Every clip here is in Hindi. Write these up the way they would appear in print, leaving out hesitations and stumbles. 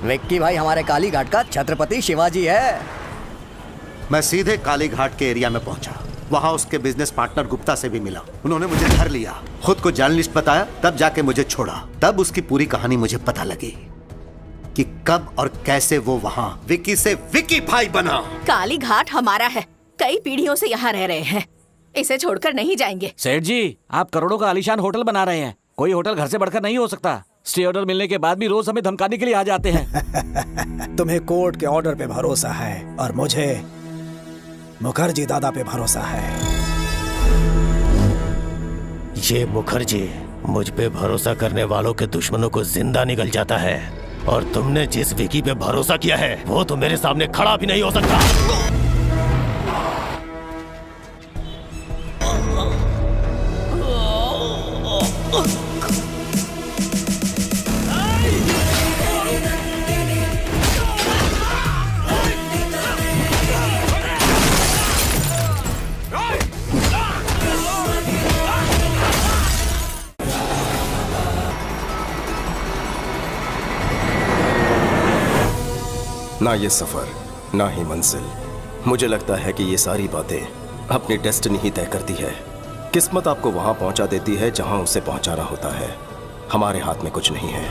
विक्की भाई हमारे काली घाट का छत्रपति शिवाजी है। मैं सीधे काली घाट के एरिया में पहुंचा। वहां उसके बिजनेस पार्टनर गुप्ता से भी मिला। उन्होंने मुझे धर लिया, खुद को जर्नलिस्ट बताया, तब जाके मुझे छोड़ा। तब उसकी पूरी कहानी मुझे पता लगी कि कब और कैसे वो वहां विक्की से विक्की भाई बना। काली घाट हमारा है, कई पीढ़ियों से यहाँ रह रहे हैं, इसे छोड़कर नहीं जाएंगे। सेठ जी, आप करोड़ों का आलीशान होटल बना रहे हैं, कोई होटल घर से बढ़कर नहीं हो सकता। स्टे ऑर्डर मिलने के बाद भी रोज हमें धमकाने के लिए आ जाते हैं। तुम्हें कोर्ट के ऑर्डर पे भरोसा है और मुझे मुखर्जी दादा पे भरोसा है। ये मुखर्जी मुझ पे भरोसा करने वालों के दुश्मनों को जिंदा निगल जाता है, और तुमने जिस विकी पे भरोसा किया है वो तो मेरे सामने खड़ा भी नहीं हो सकता। ना ये सफर, ना ही मंजिल। मुझे लगता है कि ये सारी बातें अपनी डेस्टिनी ही तय करती है। किस्मत आपको वहां पहुंचा देती है जहां उसे पहुंचाना होता है। हमारे हाथ में कुछ नहीं है।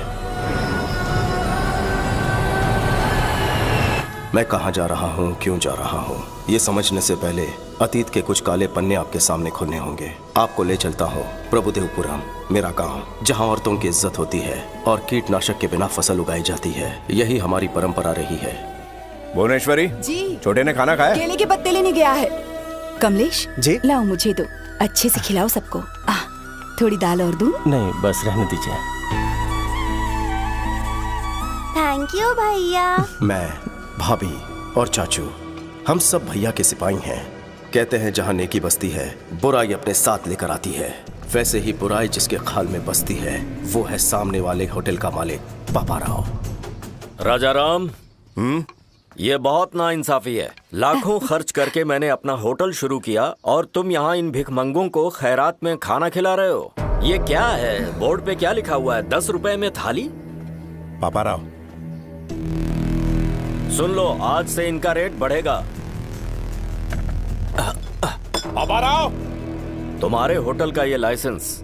मैं कहां जा रहा हूं, क्यों जा रहा हूं, ये समझने से पहले अतीत के कुछ काले पन्ने आपके सामने खुलने होंगे। आपको ले चलता हूं प्रभुदेवपुरम, मेरा गांव, जहां औरतों की इज्जत होती है और कीटनाशक के बिना फसल उगाई जाती है। यही हमारी परंपरा रही है। भुवनेश्वरी जी। छोटे ने खाना खाया? केले के पत्ते लेने गया है। कमलेश जी? लाओ मुझे दो, अच्छे से खिलाओ सबको। थोड़ी दाल और दूं? नहीं, बस रहने दीजिए। थैंक यू भैया। मैं, भाभी और चाचू, हम सब भैया के सिपाही हैं। कहते हैं जहां नेकी बसती है बुराई अपने साथ लेकर आती है। वैसे ही बुराई जिसके खाल में बसती है वो है सामने वाले होटल का मालिक पापा राव। राजा राम, ये बहुत नाइंसाफी है। लाखों खर्च करके मैंने अपना होटल शुरू किया और तुम यहाँ इन भिखमंगों को खैरात में खाना खिला रहे हो। ये क्या है? बोर्ड पे क्या लिखा हुआ है? 10 रुपए में थाली? पापा राव, सुन लो, आज से इनका रेट बढ़ेगा। पापा राव, तुम्हारे होटल का ये लाइसेंस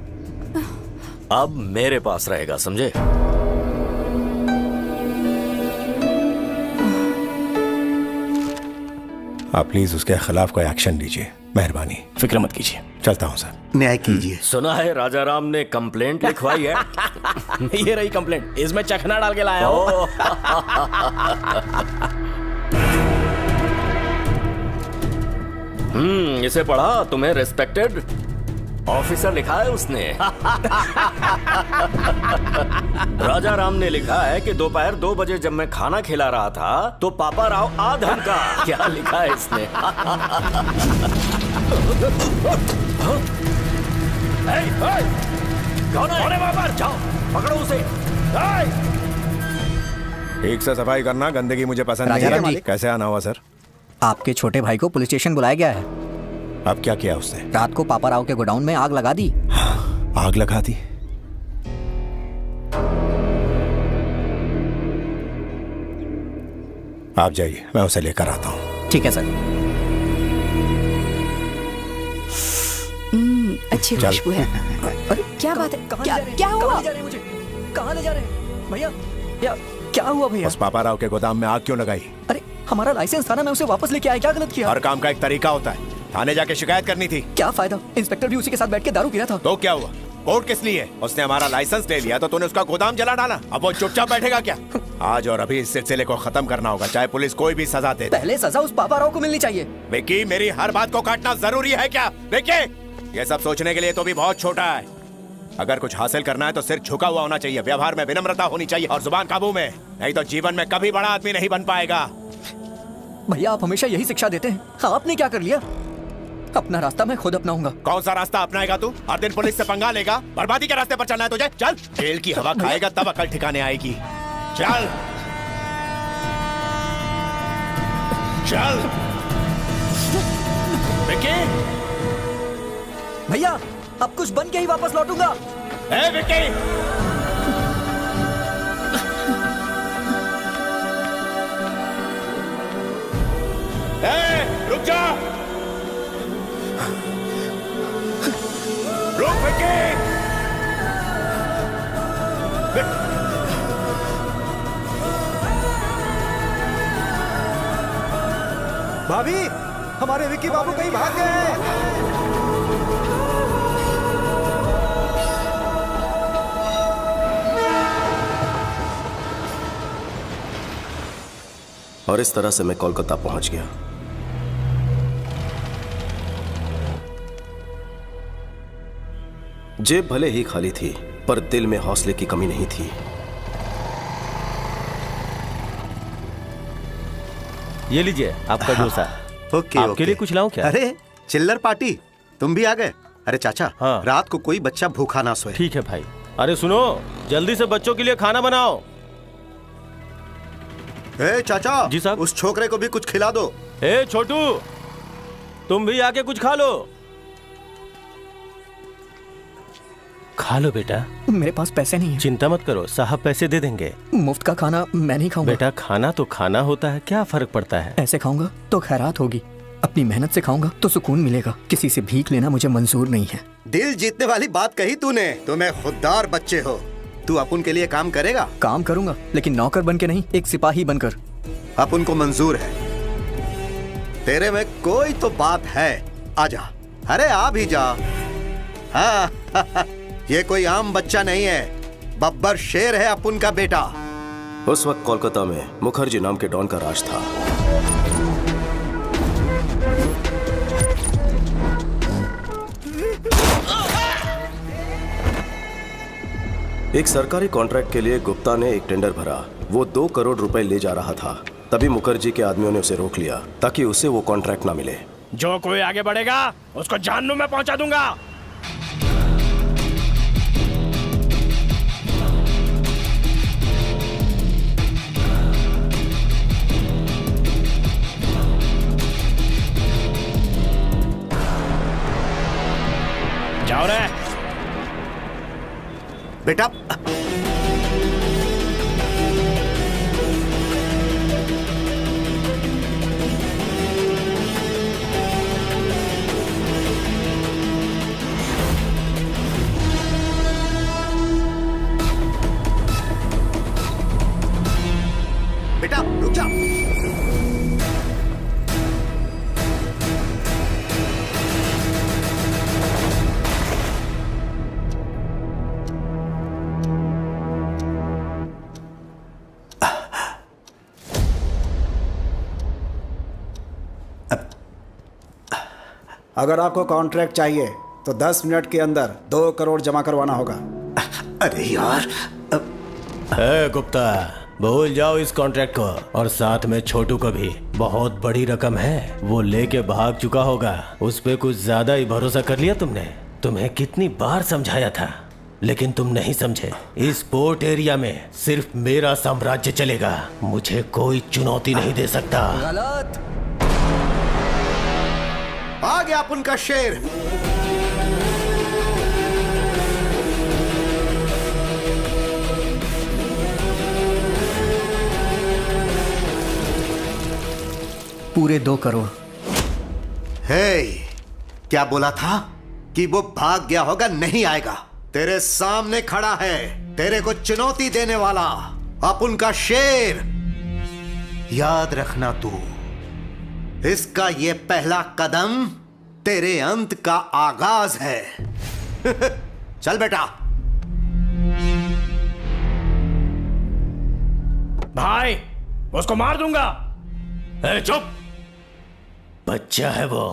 अब मेरे पास रहेगा, समझे? आप प्लीज उसके खिलाफ कोई एक्शन लीजिए, मेहरबानी। फिक्र मत कीजिए, चलता हूँ सर। न्याय कीजिए। सुना है राजा राम ने कंप्लेंट लिखवाई है। ये रही कंप्लेंट, इसमें चखना डाल के लाया हूं। इसे पढ़ा? तुम्हें रिस्पेक्टेड ऑफिसर लिखा है उसने। राजा राम ने लिखा है कि दोपहर 2 बजे जब मैं खाना खिला रहा था तो पापा राव आ धमका। क्या लिखा है इसने? कौन है वहां पर? जाओ पकड़ो उसे। ठीक से सफाई करना, गंदगी मुझे पसंद राजा नहीं राम है। कैसे आना हुआ सर? आपके छोटे भाई को पुलिस स्टेशन बुलाया गया है। अब क्या किया उसने? रात को पापा राव के गोडाउन में आग लगा दी। आग लगा दी? आप जाइए, मैं उसे लेकर आता हूँ। ठीक है सर। अच्छी खुशबू है। अरे क्या बात है? कहाँ क्या ले जा रहे हैं? क्या हुआ? कहाँ ले जा रहे हैं मुझे? कहाँ ले जा रहे हैं भैया? क्या हुआ भैया? उस पापा राव के गोदाम में आग क्यों लगाई? अरे हमारा लाइसेंस था ना, मैं उसे वापस लेके आया। क्या गलत किया? हर काम का एक तरीका होता है। थाने जाके शिकायत करनी थी। क्या फायदा? इंस्पेक्टर भी उसी के साथ बैठ के दारू पी रहा था। तो क्या हुआ? कोर्ट किस लिए? उसने हमारा लाइसेंस ले लिया तो तूने उसका गोदाम जला डाला। अब वो चुपचाप बैठेगा क्या? आज और अभी इस सिलसिले को खत्म करना होगा, चाहे पुलिस कोई भी सजा दे। पहले सजा उस पापा राव को मिलनी चाहिए। विकी, मेरी हर बात को काटना जरूरी है क्या? विकी, ये सब सोचने के लिए तो भी बहुत छोटा है। अगर कुछ हासिल करना है तो सिर झुका हुआ होना चाहिए, व्यवहार में विनम्रता होनी चाहिए और जुबान काबू में, नहीं तो जीवन में कभी बड़ा आदमी नहीं बन पाएगा। भैया आप हमेशा यही शिक्षा देते हैं। हाँ, आपने क्या कर लिया? अपना रास्ता मैं खुद अपनाऊंगा। कौन सा रास्ता अपनाएगा तू? हर दिन पुलिस से पंगा लेगा? बर्बादी के रास्ते पर चलना है तुझे? चल, जेल की हवा खाएगा तब अकल ठिकाने आएगी। चल चल। विकी, भैया अब कुछ बन के ही वापस लौटूंगा। ए विकी, भाभी, हमारे विक्की बाबू कहीं भाग गए हैं। और इस तरह से मैं कोलकाता पहुंच गया। जेब भले ही खाली थी, पर दिल में हौसले की कमी नहीं थी। ये लीजिए आपका डोसा। ओके, आपके ओके। लिए कुछ लाऊं क्या? अरे चिल्लर पार्टी, तुम भी आ गए? अरे चाचा, हाँ। रात को कोई बच्चा भूखा ना सोए। ठीक है भाई। अरे सुनो, जल्दी से बच्चों के लिए खाना बनाओ। ए चाचा, जी साहब। उस छोकरे को भी कुछ खिला दो। ए छोटू, तुम भी आके कुछ खा लो। खा लो बेटा। मेरे पास पैसे नहीं है। चिंता मत करो, साहब पैसे दे देंगे। मुफ्त का खाना मैं नहीं खाऊंगा। बेटा खाना तो खाना होता है, क्या फर्क पड़ता है। ऐसे खाऊंगा तो खैरात होगी, अपनी मेहनत से खाऊंगा तो सुकून मिलेगा। किसी से भीख लेना मुझे मंजूर नहीं है। दिल जीतने वाली बात कही तूने। तुम्हें खुददार बच्चे हो। तू अपन के लिए काम करेगा? काम करूंगा, लेकिन नौकर बन के नहीं, एक सिपाही बनकर। अपन को मंजूर है। तेरे में कोई तो बात है। आजा, अरे आ भी जा। हाँ ये कोई आम बच्चा नहीं है, बब्बर शेर है अपन का बेटा। उस वक्त कोलकाता में मुखर्जी नाम के डॉन का राज था। एक सरकारी कॉन्ट्रैक्ट के लिए गुप्ता ने एक टेंडर भरा। वो 2 करोड़ रुपए ले जा रहा था। तभी मुखर्जी के आदमियों ने उसे रोक लिया ताकि उसे वो कॉन्ट्रैक्ट ना मिले। जो कोई आगे बढ़ेगा उसको जहन्नुम में पहुंचा दूंगा। जाओ रे बेटा। बेटा रुक जा। अगर आपको कॉन्ट्रैक्ट चाहिए तो 10 मिनट के अंदर 2 करोड़ जमा करवाना होगा। अरे यार, गुप्ता, भूल जाओ इस कॉन्ट्रैक्ट को और साथ में छोटू को भी। बहुत बड़ी रकम है, वो लेके भाग चुका होगा। उस पे कुछ ज्यादा ही भरोसा कर लिया तुमने। तुम्हें कितनी बार समझाया था, लेकिन तुम नहीं समझे। इस पोर्ट एरिया में सिर्फ मेरा साम्राज्य चलेगा। मुझे कोई चुनौती नहीं दे सकता। गलत। आ गया अपन का शेर। पूरे 2 करोड़। हे, क्या बोला था कि वो भाग गया होगा? नहीं आएगा। तेरे सामने खड़ा है, तेरे को चुनौती देने वाला अपन का शेर। याद रखना तू, इसका ये पहला कदम तेरे अंत का आगाज है। चल बेटा। भाई, उसको मार दूंगा। चुप, बच्चा है वो।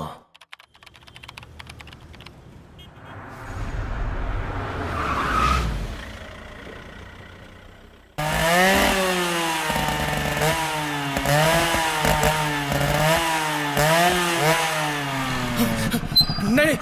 नहीं,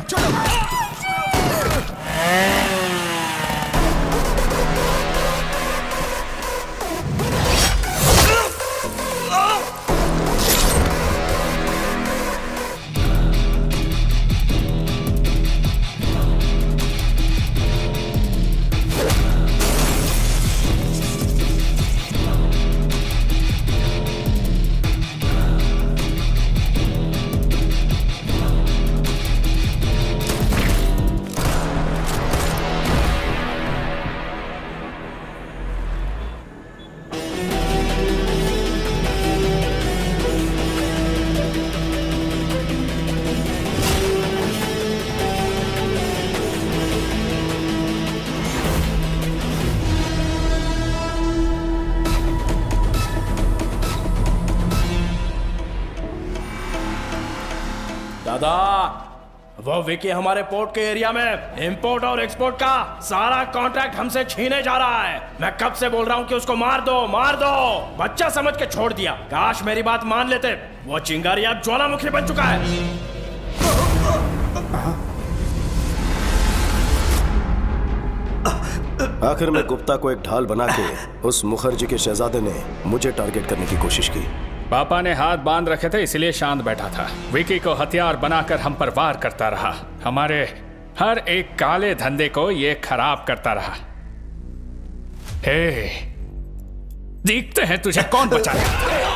दादा, वो विकी हमारे पोर्ट के एरिया में इंपोर्ट और एक्सपोर्ट का सारा कॉन्ट्रैक्ट हमसे छीने जा रहा है। मैं कब से बोल रहा हूँ कि उसको मार दो मार दो, बच्चा समझ के छोड़ दिया। काश मेरी बात मान लेते। वो चिंगारी अब ज्वालामुखी बन चुका है। आखिर में गुप्ता को एक ढाल बना के उस मुखर्जी के शहजादे ने मुझे टारगेट करने की कोशिश की। पापा ने हाथ बांध रखे थे इसलिए शांत बैठा था। विकी को हथियार बनाकर हम पर वार करता रहा। हमारे हर एक काले धंधे को ये खराब करता रहा। हे, देखते हैं तुझे कौन बचाएगा।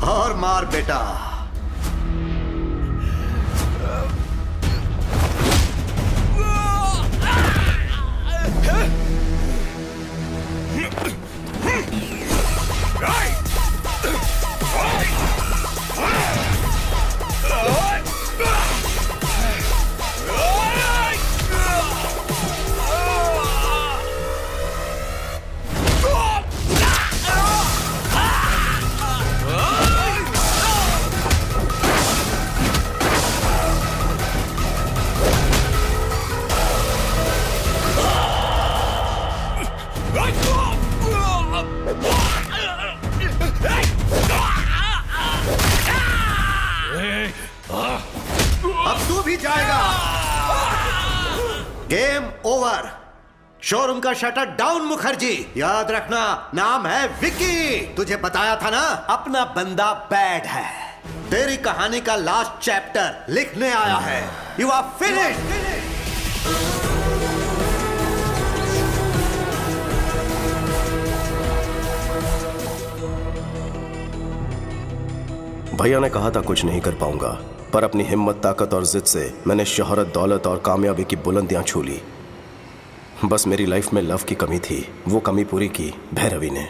और मार बेटा। अब तू भी जाएगा। Game over. शोरूम का शटर डाउन मुखर्जी। याद रखना नाम है विकी। तुझे बताया था ना अपना बंदा बैड है। तेरी कहानी का लास्ट चैप्टर लिखने आया है। You are finished. भैया ने कहा था कुछ नहीं कर पाऊंगा, पर अपनी हिम्मत, ताकत और जिद से मैंने शोहरत, दौलत और कामयाबी की बुलंदियां छू ली। बस मेरी लाइफ में लव की कमी थी, वो कमी पूरी की भैरवी ने।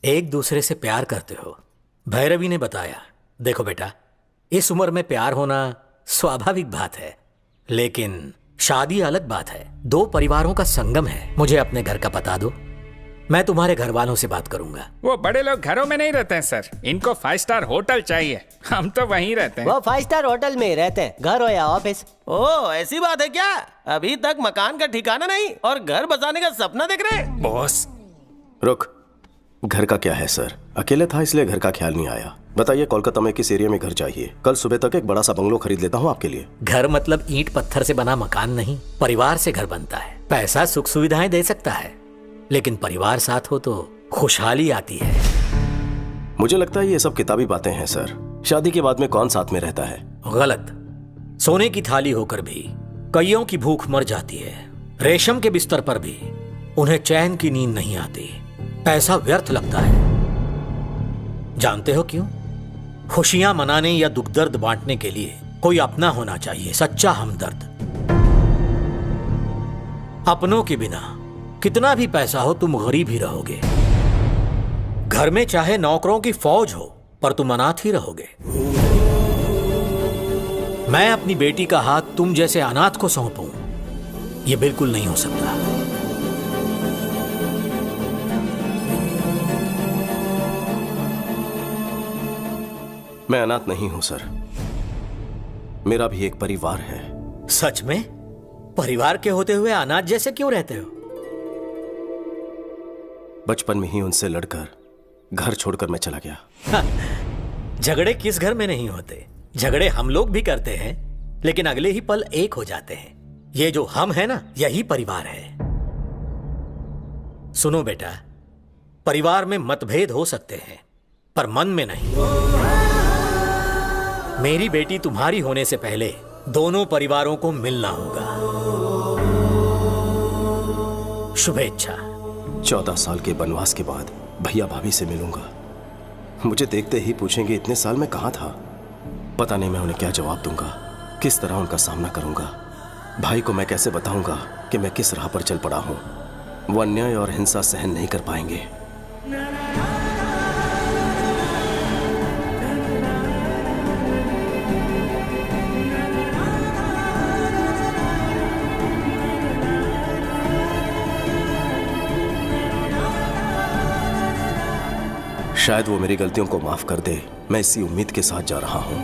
एक दूसरे से प्यार करते हो, भैरवी ने बताया। देखो बेटा, इस उम्र में प्यार होना स्वाभाविक बात है, लेकिन शादी अलग बात है। दो परिवारों का संगम है। मुझे अपने घर का पता दो, मैं तुम्हारे घर वालों से बात करूंगा। वो बड़े लोग घरों में नहीं रहते हैं सर, इनको 5 स्टार होटल चाहिए। हम तो वहीं रहते हैं। वो 5 स्टार होटल में ही रहते हैं, घर हो या ऑफिस। ओ, ऐसी बात है क्या? अभी तक मकान का ठिकाना नहीं और घर बसाने का सपना देख रहे हैं? बॉस रुक, घर का क्या है सर? अकेले था इसलिए घर का ख्याल नहीं आया। बताइए कोलकाता में किस एरिया में घर चाहिए? कल सुबह तक एक बड़ा सा बंगलो खरीद लेता हूँ आपके लिए। घर मतलब ईंट पत्थर से बना मकान नहीं, परिवार से घर बनता है। पैसा सुख सुविधाएं दे सकता है, लेकिन परिवार साथ हो तो खुशहाली आती है। मुझे लगता है ये सब किताबी बातें हैं सर। शादी के बाद में कौन साथ में रहता है? गलत। सोने की थाली होकर भी कईयों की भूख मर जाती है। रेशम के बिस्तर पर भी उन्हें चैन की नींद नहीं आती। पैसा व्यर्थ लगता है। जानते हो क्यों? खुशियां मनाने या दुख दर्द बांटने के लिए कोई अपना होना चाहिए, सच्चा हमदर्द। अपनों के बिना कितना भी पैसा हो तुम गरीब ही रहोगे। घर में चाहे नौकरों की फौज हो, पर तुम अनाथ ही रहोगे। मैं अपनी बेटी का हाथ तुम जैसे अनाथ को सौंपूं, यह बिल्कुल नहीं हो सकता। मैं अनाथ नहीं हूं सर, मेरा भी एक परिवार है। सच में? परिवार के होते हुए अनाथ जैसे क्यों रहते हो? बचपन में ही उनसे लड़कर घर छोड़कर मैं चला गया। झगड़े किस घर में नहीं होते? झगड़े हम लोग भी करते हैं, लेकिन अगले ही पल एक हो जाते हैं। ये जो हम है ना, यही परिवार है। सुनो बेटा, परिवार में मतभेद हो सकते हैं, पर मन में नहीं। मेरी बेटी तुम्हारी होने से पहले दोनों परिवारों को मिलना होगा। शुभेच्छा। 14 साल के वनवास के बाद भैया भाभी से मिलूंगा। मुझे देखते ही पूछेंगे इतने साल में कहां था। पता नहीं मैं उन्हें क्या जवाब दूंगा, किस तरह उनका सामना करूंगा। भाई को मैं कैसे बताऊंगा कि मैं किस राह पर चल पड़ा हूं। वो अन्याय और हिंसा सहन नहीं कर पाएंगे। शायद वो मेरी गलतियों को माफ कर दे। मैं इसी उम्मीद के साथ जा रहा हूं।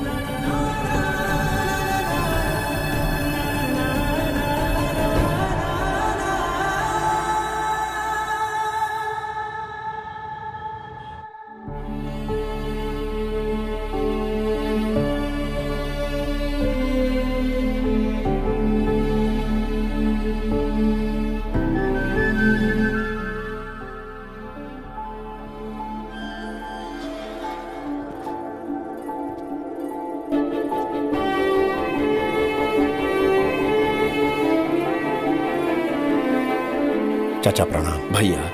चाचा प्रणाम। भैया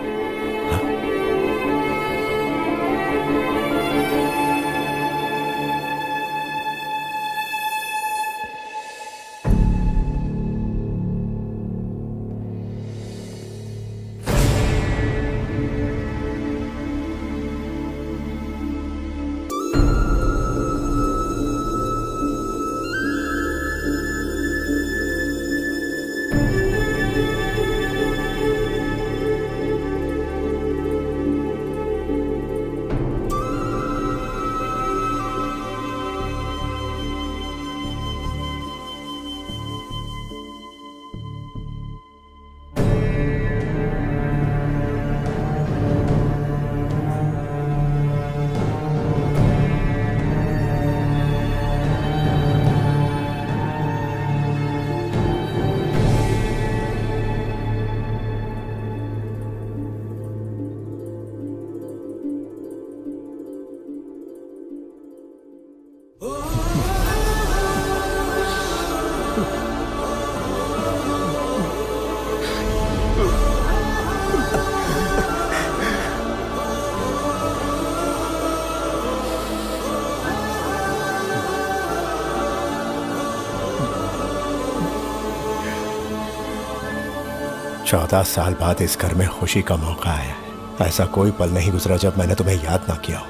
चौदह साल बाद इस घर में खुशी का मौका आया है। ऐसा कोई पल नहीं गुजरा जब मैंने तुम्हें याद ना किया हो।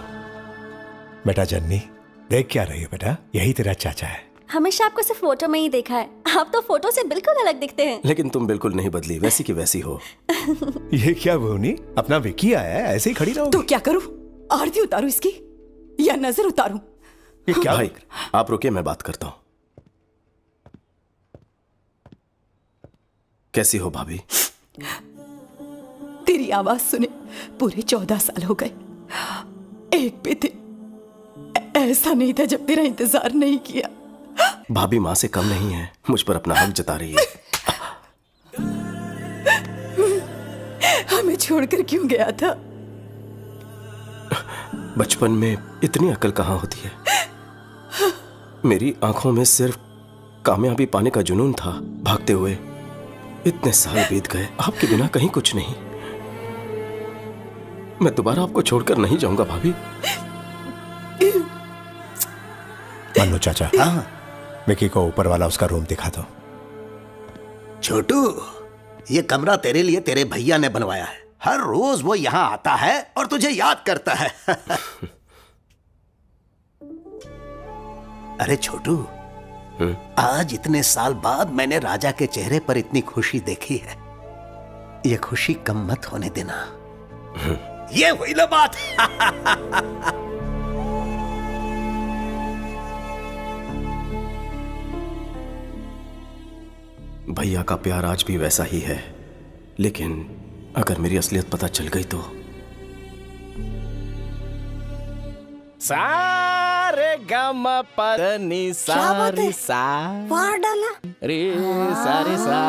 बेटा जन्नी, देख क्या रही हो बेटा? यही तेरा चाचा है। हमेशा आपको सिर्फ फोटो में ही देखा है, आप तो फोटो से बिल्कुल अलग दिखते हैं। लेकिन तुम बिल्कुल नहीं बदली, वैसी की वैसी हो। ये क्या भूनी, अपना विकी आया है, ऐसे ही खड़ी रहो। तो क्या करूं? आरती उतारूं इसकी या नजर उतारूं? ये क्या भाई, आप रुकिए, मैं बात करता हूं। कैसी हो भाभी? तेरी आवाज सुने पूरे 14 साल हो गए। एक भी दिन ऐसा नहीं था जब तेरा इंतजार नहीं किया। भाभी माँ से कम नहीं है, मुझ पर अपना हक जता रही है। हमें छोड़कर क्यों गया था? बचपन में इतनी अकल कहाँ होती है। मेरी आंखों में सिर्फ कामयाबी पाने का जुनून था। भागते हुए इतने साल बीत गए, आपके बिना कहीं कुछ नहीं। मैं दोबारा आपको छोड़कर नहीं जाऊंगा भाभी। मन्नू चाचा, विकी को ऊपर वाला उसका रूम दिखा दो। छोटू, ये कमरा तेरे लिए तेरे भैया ने बनवाया है। हर रोज वो यहाँ आता है और तुझे याद करता है। अरे छोटू, आज इतने साल बाद मैंने राजा के चेहरे पर इतनी खुशी देखी है। ये खुशी कम मत होने देना। ये हुई ना बात। भैया का प्यार आज भी वैसा ही है, लेकिन अगर मेरी असलियत पता चल गई तो। सारे गम पदनी सारी सा वाह डाला रे सारे सा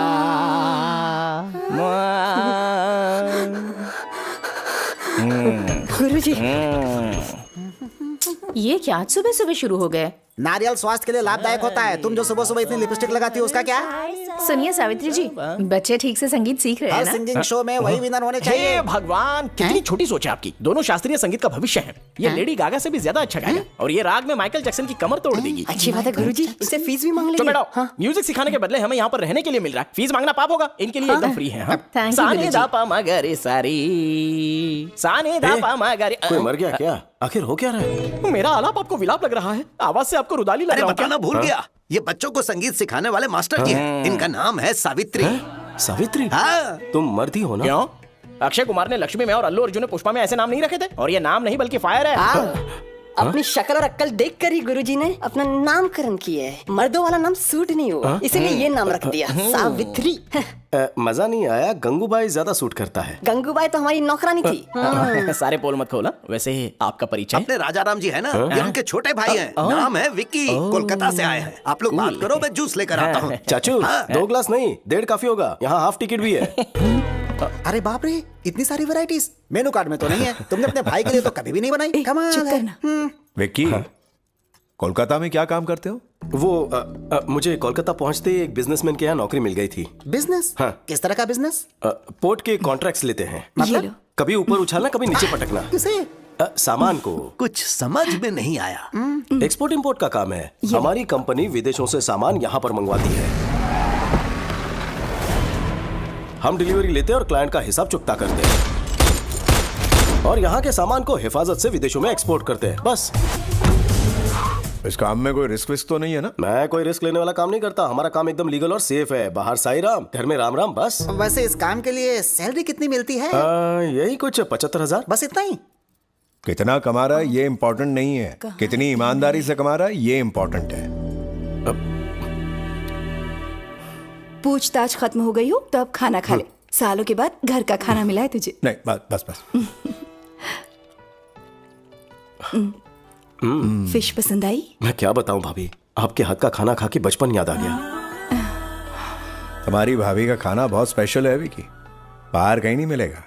गुरुजी, ये क्या आज सुबह सुबह शुरू हो गए? नारियल स्वास्थ्य के लिए लाभदायक होता है। तुम जो सुबह सुबह इतनी लिपस्टिक लगाती हो उसका क्या? सुनिए सावित्री जी, बच्चे ठीक से संगीत सीख रहे हैं हर ना? सिंगिंग शो में वही विनर होने चाहिए। हे भगवान, कितनी छोटी सोच है आपकी। दोनों शास्त्रीय संगीत का भविष्य है। ये लेडी गागा से भी ज्यादा अच्छा गाएगा और ये राग में माइकल जैक्सन की कमर तोड़ देगी। अच्छी बात है गुरुजी, इससे फीस भी मांग तो लेंगे। बैठो, म्यूजिक सिखाने के बदले हमें यहाँ पर रहने के लिए मिल रहा है। फीस मांगना पाप होगा। इनके लिए एकदम फ्री है। Thank you, Sane Guruji. दा पा मा गा रे सारी साने दा पा मा गा रे। कोई मर गया क्या? आखिर हो क्या रहा है? मेरा आलाप आपको विलाप लग रहा है। आवाज से आपको रुदाली लग अरे रहा है क्या? बताना भूल गया, ये बच्चों को संगीत सिखाने वाले मास्टर जी हैं। इनका नाम है सावित्री। सावित्री? हाँ। तुम मर्द ही हो ना? क्यों? अक्षय कुमार ने लक्ष्मी में और अल्लू अर्जुन ने पुष्पा में ऐसे नाम नहीं रखे थे? और ये नाम नहीं बल्कि फायर है। अपनी शक्ल और अक्ल देखकर ही गुरुजी ने अपना नामकरण किया है। मर्दों वाला नाम सूट नहीं हुआ, इसीलिए ये नाम रख दिया, सावित्री। मजा नहीं आया। गंगूबाई ज्यादा सूट करता है। गंगूबाई तो हमारी नौकरानी थी। सारे पोल मत खोला। वैसे आपका परिचय? अपने राजा राम जी है ना, ये उनके छोटे भाई हैं। नाम है विक्की, कोलकाता से आए हैं। आप लोग बात करो, मैं जूस लेकर आता हूँ। चाचू, 2 ग्लास नहीं, 1.5 काफी होगा। यहाँ हाफ टिकट भी है। अरे बाप रे, इतनी सारी वैरायटीज मेनू कार्ड में तो नहीं है। तुमने अपने भाई के लिए तो कभी भी नहीं बनाई। कमाल है। विक्की, कोलकाता में क्या काम करते हो? वो मुझे कोलकाता पहुंचते एक बिजनेसमैन के यहाँ नौकरी मिल गई थी। बिजनेस? हाँ। किस तरह का बिजनेस? पोर्ट के कॉन्ट्रैक्ट्स लेते हैं। मतलब? कभी ऊपर उछालना, कभी नीचे पटकना। किसे? सामान को। कुछ समझ में नहीं आया। एक्सपोर्ट इंपोर्ट का काम है। हमारी कंपनी विदेशों से सामान यहाँ पर मंगवाती है। हम डिलीवरी लेते हैं और क्लाइंट का हिसाब चुकता करते हैं और यहाँ के सामान को हिफाजत से विदेशों में एक्सपोर्ट करते हैं। बस। इस काम में कोई रिस्क विस्क तो नहीं है ना? मैं कोई रिस्क लेने वाला काम नहीं करता। हमारा काम एकदम लीगल और सेफ है। बाहर साई राम, घर में राम राम। बस। वैसे इस काम के लिए सैलरी कितनी मिलती है? यही कुछ 75,000। बस इतना ही? कितना कमा रहा है ये इम्पोर्टेंट नहीं है, कितनी ईमानदारी से कमा रहा है ये इम्पोर्टेंट है। पूछताछ खत्म हो गई हो तो अब खाना खा ले। सालों के बाद घर का खाना मिला है तुझे। नहीं, बस बस। फिश पसंद आई? मैं क्या बताऊं भाभी, आपके हाथ का खाना खा के बचपन याद आ गया। तुम्हारी भाभी का खाना बहुत स्पेशल है विकी, बाहर कहीं नहीं मिलेगा।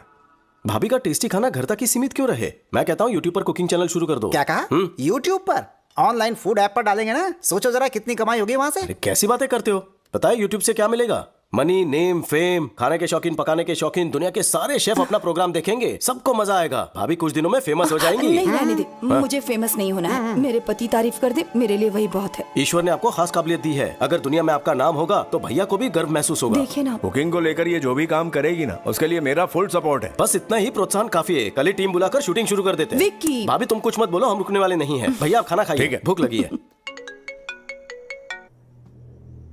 भाभी का टेस्टी खाना घर तक ही सीमित क्यों रहे? मैं कहता हूँ यूट्यूब पर कुकिंग चैनल शुरू कर दो। क्या कहा? यूट्यूब पर? ऑनलाइन फूड ऐप पर डालेंगे ना, सोचो जरा कितनी कमाई होगी वहां से। कैसी बातें करते हो? पता है यूट्यूब से क्या मिलेगा? Money, name, fame. खाने के शौकीन, पकाने के शौकीन, दुनिया के सारे शेफ अपना प्रोग्राम देखेंगे। सबको मजा आएगा। भाभी कुछ दिनों में फेमस हो जाएंगी। नहीं रहने दे, मुझे फेमस नहीं होना है। मेरे पति तारीफ कर दे, मेरे लिए वही बहुत है। ईश्वर ने आपको खास काबिलियत दी है। अगर दुनिया में आपका नाम होगा तो भैया को भी गर्व महसूस होगा। देखिए ना, कुकिंग को लेकर ये जो भी काम करेगी ना, उसके लिए मेरा फुल सपोर्ट है। बस इतना ही प्रोत्साहन काफी है। कल ही टीम बुलाकर शूटिंग शुरू कर देते हैं। विक्की। भाभी तुम कुछ मत बोलो, हम रुकने वाले नहीं हैं। भैया आप खाना खाइए, भूख लगी है।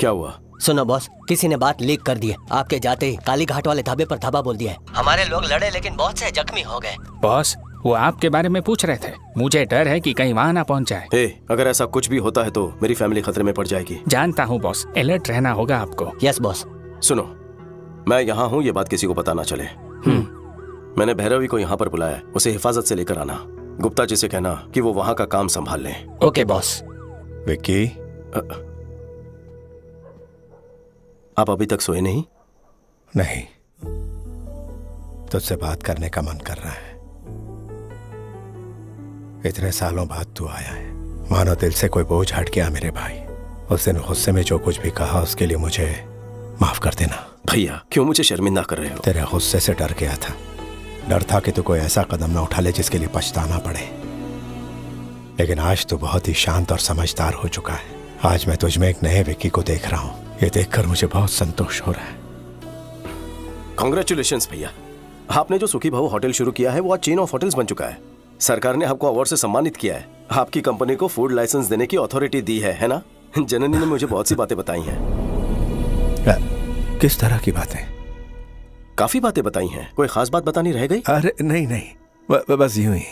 क्या हुआ? सुनो बॉस, किसी ने बात लीक कर दी है। आपके जाते ही काली घाट वाले ढाबे पर धाबा बोल दिया है। हमारे लोग लड़े लेकिन बहुत से जख्मी हो गए। बॉस, वो आपके बारे में पूछ रहे थे। मुझे डर है कि कहीं वहाँ ना पहुँच जाए। अगर ऐसा कुछ भी होता है तो मेरी फैमिली खतरे में पड़ जाएगी। जानता हूँ बॉस, अलर्ट रहना होगा आपको। Yes boss. सुनो, मैं यहाँ हूँ, ये बात किसी को पता ना चले। मैंने भैरवी को यहाँ पर बुलाया, उसे हिफाजत से लेकर आना। गुप्ता जी से कहना कि वो वहाँ का काम संभाल लें। Okay boss. विक्की, आप अभी तक सोए नहीं? नहीं, तुझसे बात करने का मन कर रहा है। इतने सालों बाद तू आया है, मानो दिल से कोई बोझ हट गया मेरे भाई। उस दिन गुस्से में जो कुछ भी कहा उसके लिए मुझे माफ कर देना। भैया क्यों मुझे शर्मिंदा कर रहे हो? तेरे गुस्से से डर गया था। डर था कि तू कोई ऐसा कदम ना उठा ले जिसके लिए पछताना पड़े। लेकिन आज तू बहुत ही शांत और समझदार हो चुका है। आज मैं तुझ में एक नए विक्की को देख रहा हूँ। ये देखकर मुझे बहुत संतोष हो रहा है। कांग्रेचुलेशंस भैया। आपने जो सुखी भाऊ होटल शुरू किया है वो आज चेन ऑफ होटल्स बन चुका है। सरकार ने आपको अवार्ड से सम्मानित किया है। आपकी कंपनी को फूड लाइसेंस देने की अथॉरिटी दी है ना? जननी ने मुझे बहुत सी बातें बताई हैं। किस तरह की बातें? काफी बातें बताई हैं। कोई खास बात बतानी रह गई? अरे नहीं, बस यूं ही।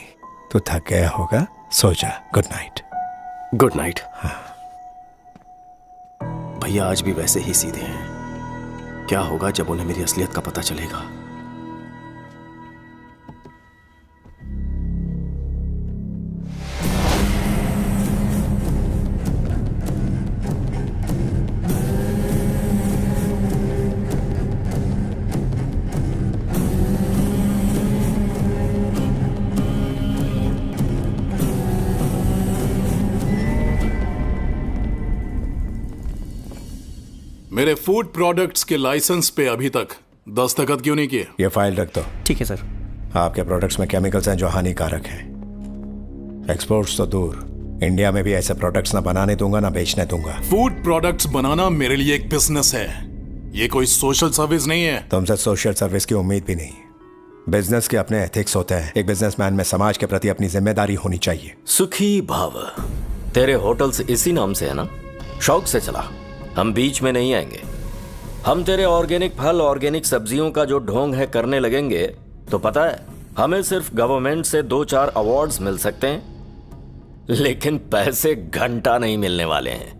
तो थक गया होगा, सो जा। Good night. Good night. भैया आज भी वैसे ही सीधे हैं। क्या होगा जब उन्हें मेरी असलियत का पता चलेगा? मेरे फूड प्रोडक्ट्स के लाइसेंस पे अभी तक दस्तखत क्यों नहीं किए? ये फाइल रख दो। ठीक है सर। आपके प्रोडक्ट्स में केमिकल्स हैं जो हानिकारक हैं। एक्सपोर्ट्स तो दूर, इंडिया में भी ऐसे प्रोडक्ट्स ना बनाने दूंगा ना बेचने दूंगा। फूड प्रोडक्ट्स बनाना मेरे लिए एक बिजनेस है, ये कोई सोशल सर्विस नहीं है। तुमसे सोशल सर्विस की उम्मीद भी नहीं। बिजनेस के अपने एथिक्स होते हैं। एक बिजनेसमैन में समाज के प्रति अपनी जिम्मेदारी होनी चाहिए। सुखी भाव, तेरे होटल्स इसी नाम से है ना? शौक से चला, हम बीच में नहीं आएंगे। हम तेरे ऑर्गेनिक फल, ऑर्गेनिक सब्जियों का जो ढोंग है करने लगेंगे तो पता है हमें सिर्फ गवर्नमेंट से 2-4 अवार्ड्स मिल सकते हैं, लेकिन पैसे घंटा नहीं मिलने वाले हैं।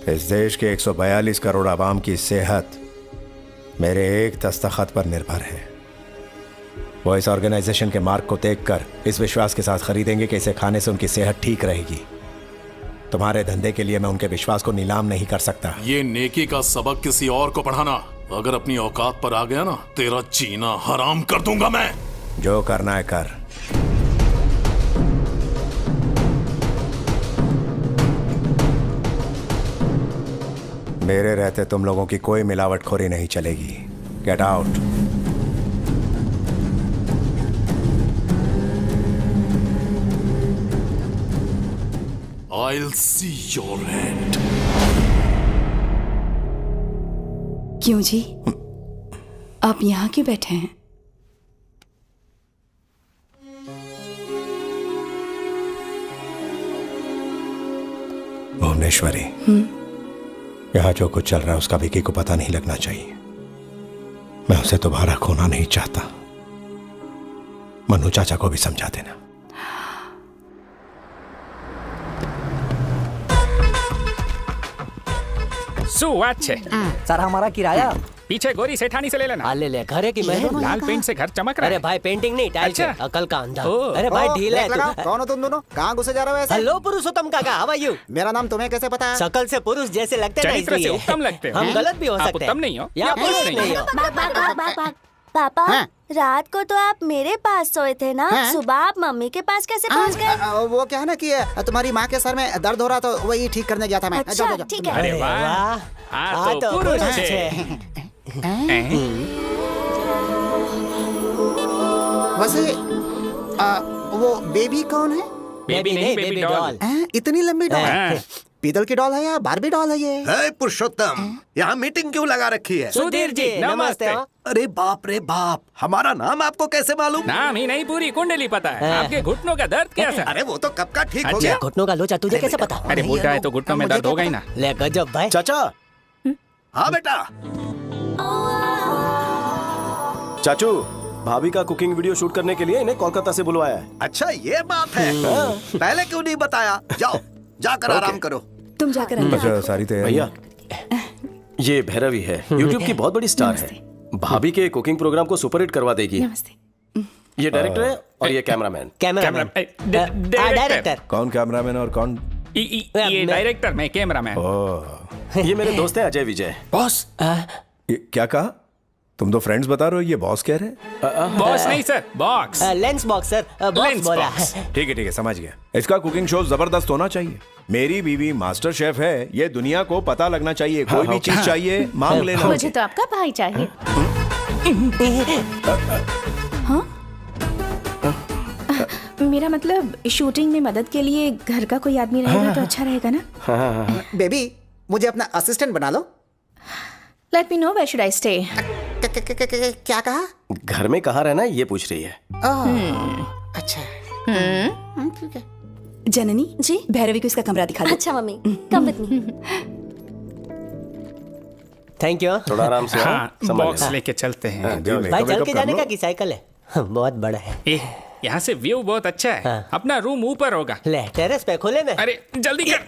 इस देश के 142 करोड़ आवाम की सेहत मेरे एक दस्तखत पर निर्भर है। वो इस ऑर्गेनाइजेशन के मार्क को देखकर इस विश्वास के साथ खरीदेंगे कि इसे खाने से उनकी सेहत ठीक रहेगी। तुम्हारे धंधे के लिए मैं उनके विश्वास को नीलाम नहीं कर सकता। ये नेकी का सबक किसी और को पढ़ाना, अगर अपनी औकात पर आ गया ना, तेरा जीना हराम कर दूंगा मैं। जो करना है कर। मेरे रहते तुम लोगों की कोई मिलावटखोरी नहीं चलेगी। Get out. I'll see your end. क्यों जी, आप यहाँ क्यों बैठे हैं? भुवनेश्वरी, यहाँ जो कुछ चल रहा है उसका विकी को पता नहीं लगना चाहिए। मैं उसे दोबारा खोना नहीं चाहता। मनु चाचा को भी समझा देना। अच्छे सर हमारा किराया पीछे गोरी सेठानी से ले लेना। ले ले। घरे की मैं लाल पेंट से घर चमक रहा है। अरे भाई पेंटिंग नहीं, टाइल से अकल का अंधा। अरे भाई ढीला है तू। कौन हो तुम दोनों? कहाँ घुसे जा रहे हो ऐसे? हेलो पुरुषोत्तम काका, हाउ आर यू? मेरा नाम तुम्हें कैसे पता है? शकल से पुरुष जैसे लगते हैं, चरित्र से उत्तम लगते हो। हम गलत भी हो सकते हैं। उत्तम नहीं हो या पुरुष नहीं हो। पापा, रात को तो आप मेरे पास सोए थे ना? सुबह आप मम्मी के पास कैसे पहुंच गए? वो क्या है ना कि तुम्हारी माँ के सर में दर्द हो रहा तो वही ठीक करने गया था मैं। अच्छा, ठीक है। अरे वाह, हाँ तो पुरुष है। वैसे वो बेबी कौन है? बेबी नहीं, बेबी डॉल। इतनी लंबी डॉल? पीतल की डॉल है या बारबी डॉल है ये? हे पुरुषोत्तम, यहाँ मीटिंग क्यों लगा रखी है? सुधीर जी नमस्ते। अरे बाप रे बाप, हमारा नाम आपको कैसे मालूम? नाम ही नहीं, पूरी कुंडली पता है। आपके घुटनों का दर्द कैसा? अरे वो तो कब का ठीक हो गया। घुटनों का लोचा तुझे कैसे पता? अरे बूढ़ा है तो घुटनों में दर्द होगा ही ना। ले गजब भाई। चाचा। हाँ बेटा। चाचू, भाभी का कुकिंग वीडियो शूट करने के लिए इन्हें कोलकाता से बुलवाया है। अच्छा ये बात है, पहले क्यों नहीं बताया? जाओ जाकर आराम करो। तुम जाकर सारी तैयारी। भैया, ये भैरवी है, यूट्यूब की बहुत बड़ी स्टार है। भाभी के कुकिंग प्रोग्राम को सुपरहिट करवा देगी। ये डायरेक्टर है और ये कैमरामैन। डायरेक्टर कौन कैमरामैन और कौन? ये डायरेक्टर, मैं कैमरामैन। ये मेरे दोस्त हैं अजय विजय। बॉस क्या कहा? तुम दो फ्रेंड्स बता रहे हो, ये बॉस कह रहे हैं? बॉस नहीं sir, box. Lens box sir, box बोला। ठीक है समझ गया। इसका कुकिंग शो जबरदस्त होना चाहिए। मेरी बीवी मास्टर शेफ है, ये दुनिया को पता लगना चाहिए। कोई भी चीज चाहिए मांग लेना। मुझे तो आपका भाई चाहिए। हाँ? मेरा मतलब शूटिंग में मदद के लिए घर का कोई आदमी रहेगा तो अच्छा रहेगा ना? बेबी, मुझे अपना असिस्टेंट बना लो। Let me know where should I stay. क्या कहा? घर में कहाँ रहना है ये पूछ रही है। अच्छा। ठीक है। जननी जी, भैरवी को इसका कमरा दिखा दो। अच्छा mummy, come with me. Thank you. थोड़ा आराम से। हाँ, बॉक्स लेके चलते हैं। भाई चल के जाने का की साइकिल है? बहुत बड़ा है। यहाँ से व्यू बहुत अच्छा है। हाँ। अपना रूम ऊपर होगा। ले टेरेस पे खोले में। अरे जल्दी कर।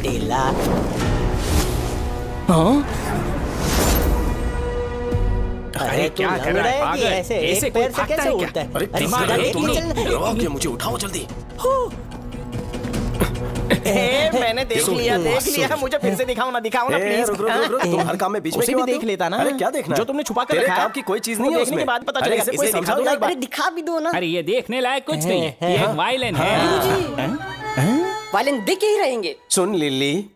ढीला। अरे क्या कर रहा है पागल? ऐसे एक पैर से कैसे उठता है? अरे दिमाग है तुमने। मुझे उठाओ जल्दी। मैंने देख लिया। मुझे फिर से दिखाओ ना प्लीज। रुक। तुम हर काम में बीच में उसे भी देख लेता ना। अरे क्या देखना? जो तुमने छुपा कर रखा है। काम की कोई चीज नहीं है देखने के बाद पता चलेगा। इसे समझा दो। अरे दिखा भी दो ना। अरे ये देखने लायक कुछ नहीं है। ये एक वायलिन है। वायलिन देख के ही रहेंगे। सुन लिली,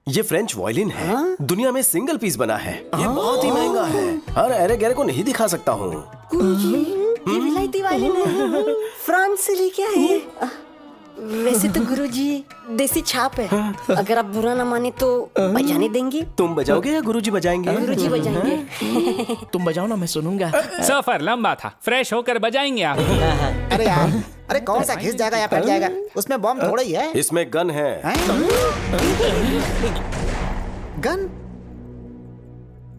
ये फ्रेंच वायलिन है। दुनिया में सिंगल पीस बना है। ये बहुत ही महंगा है। हर अरे गहरे को नहीं दिखा सकता हूँ। ये विलायती वायलिन है। फ्रांस से लेके आए हैं। वैसे तो गुरुजी देसी छाप है। अगर आप बुरा ना माने तो बजाने देंगे। तुम बजाओगे या गुरुजी बजाएंगे? गुरुजी बजाएंगे। तुम बजाओ ना, मैं सुनूंगा। सफर लंबा था, फ्रेश होकर बजाएंगे आप। अरे यार, अरे कौन सा घिस जाएगा या फट जाएगा? उसमें बम थोड़ा ही है। इसमें गन है। Gun?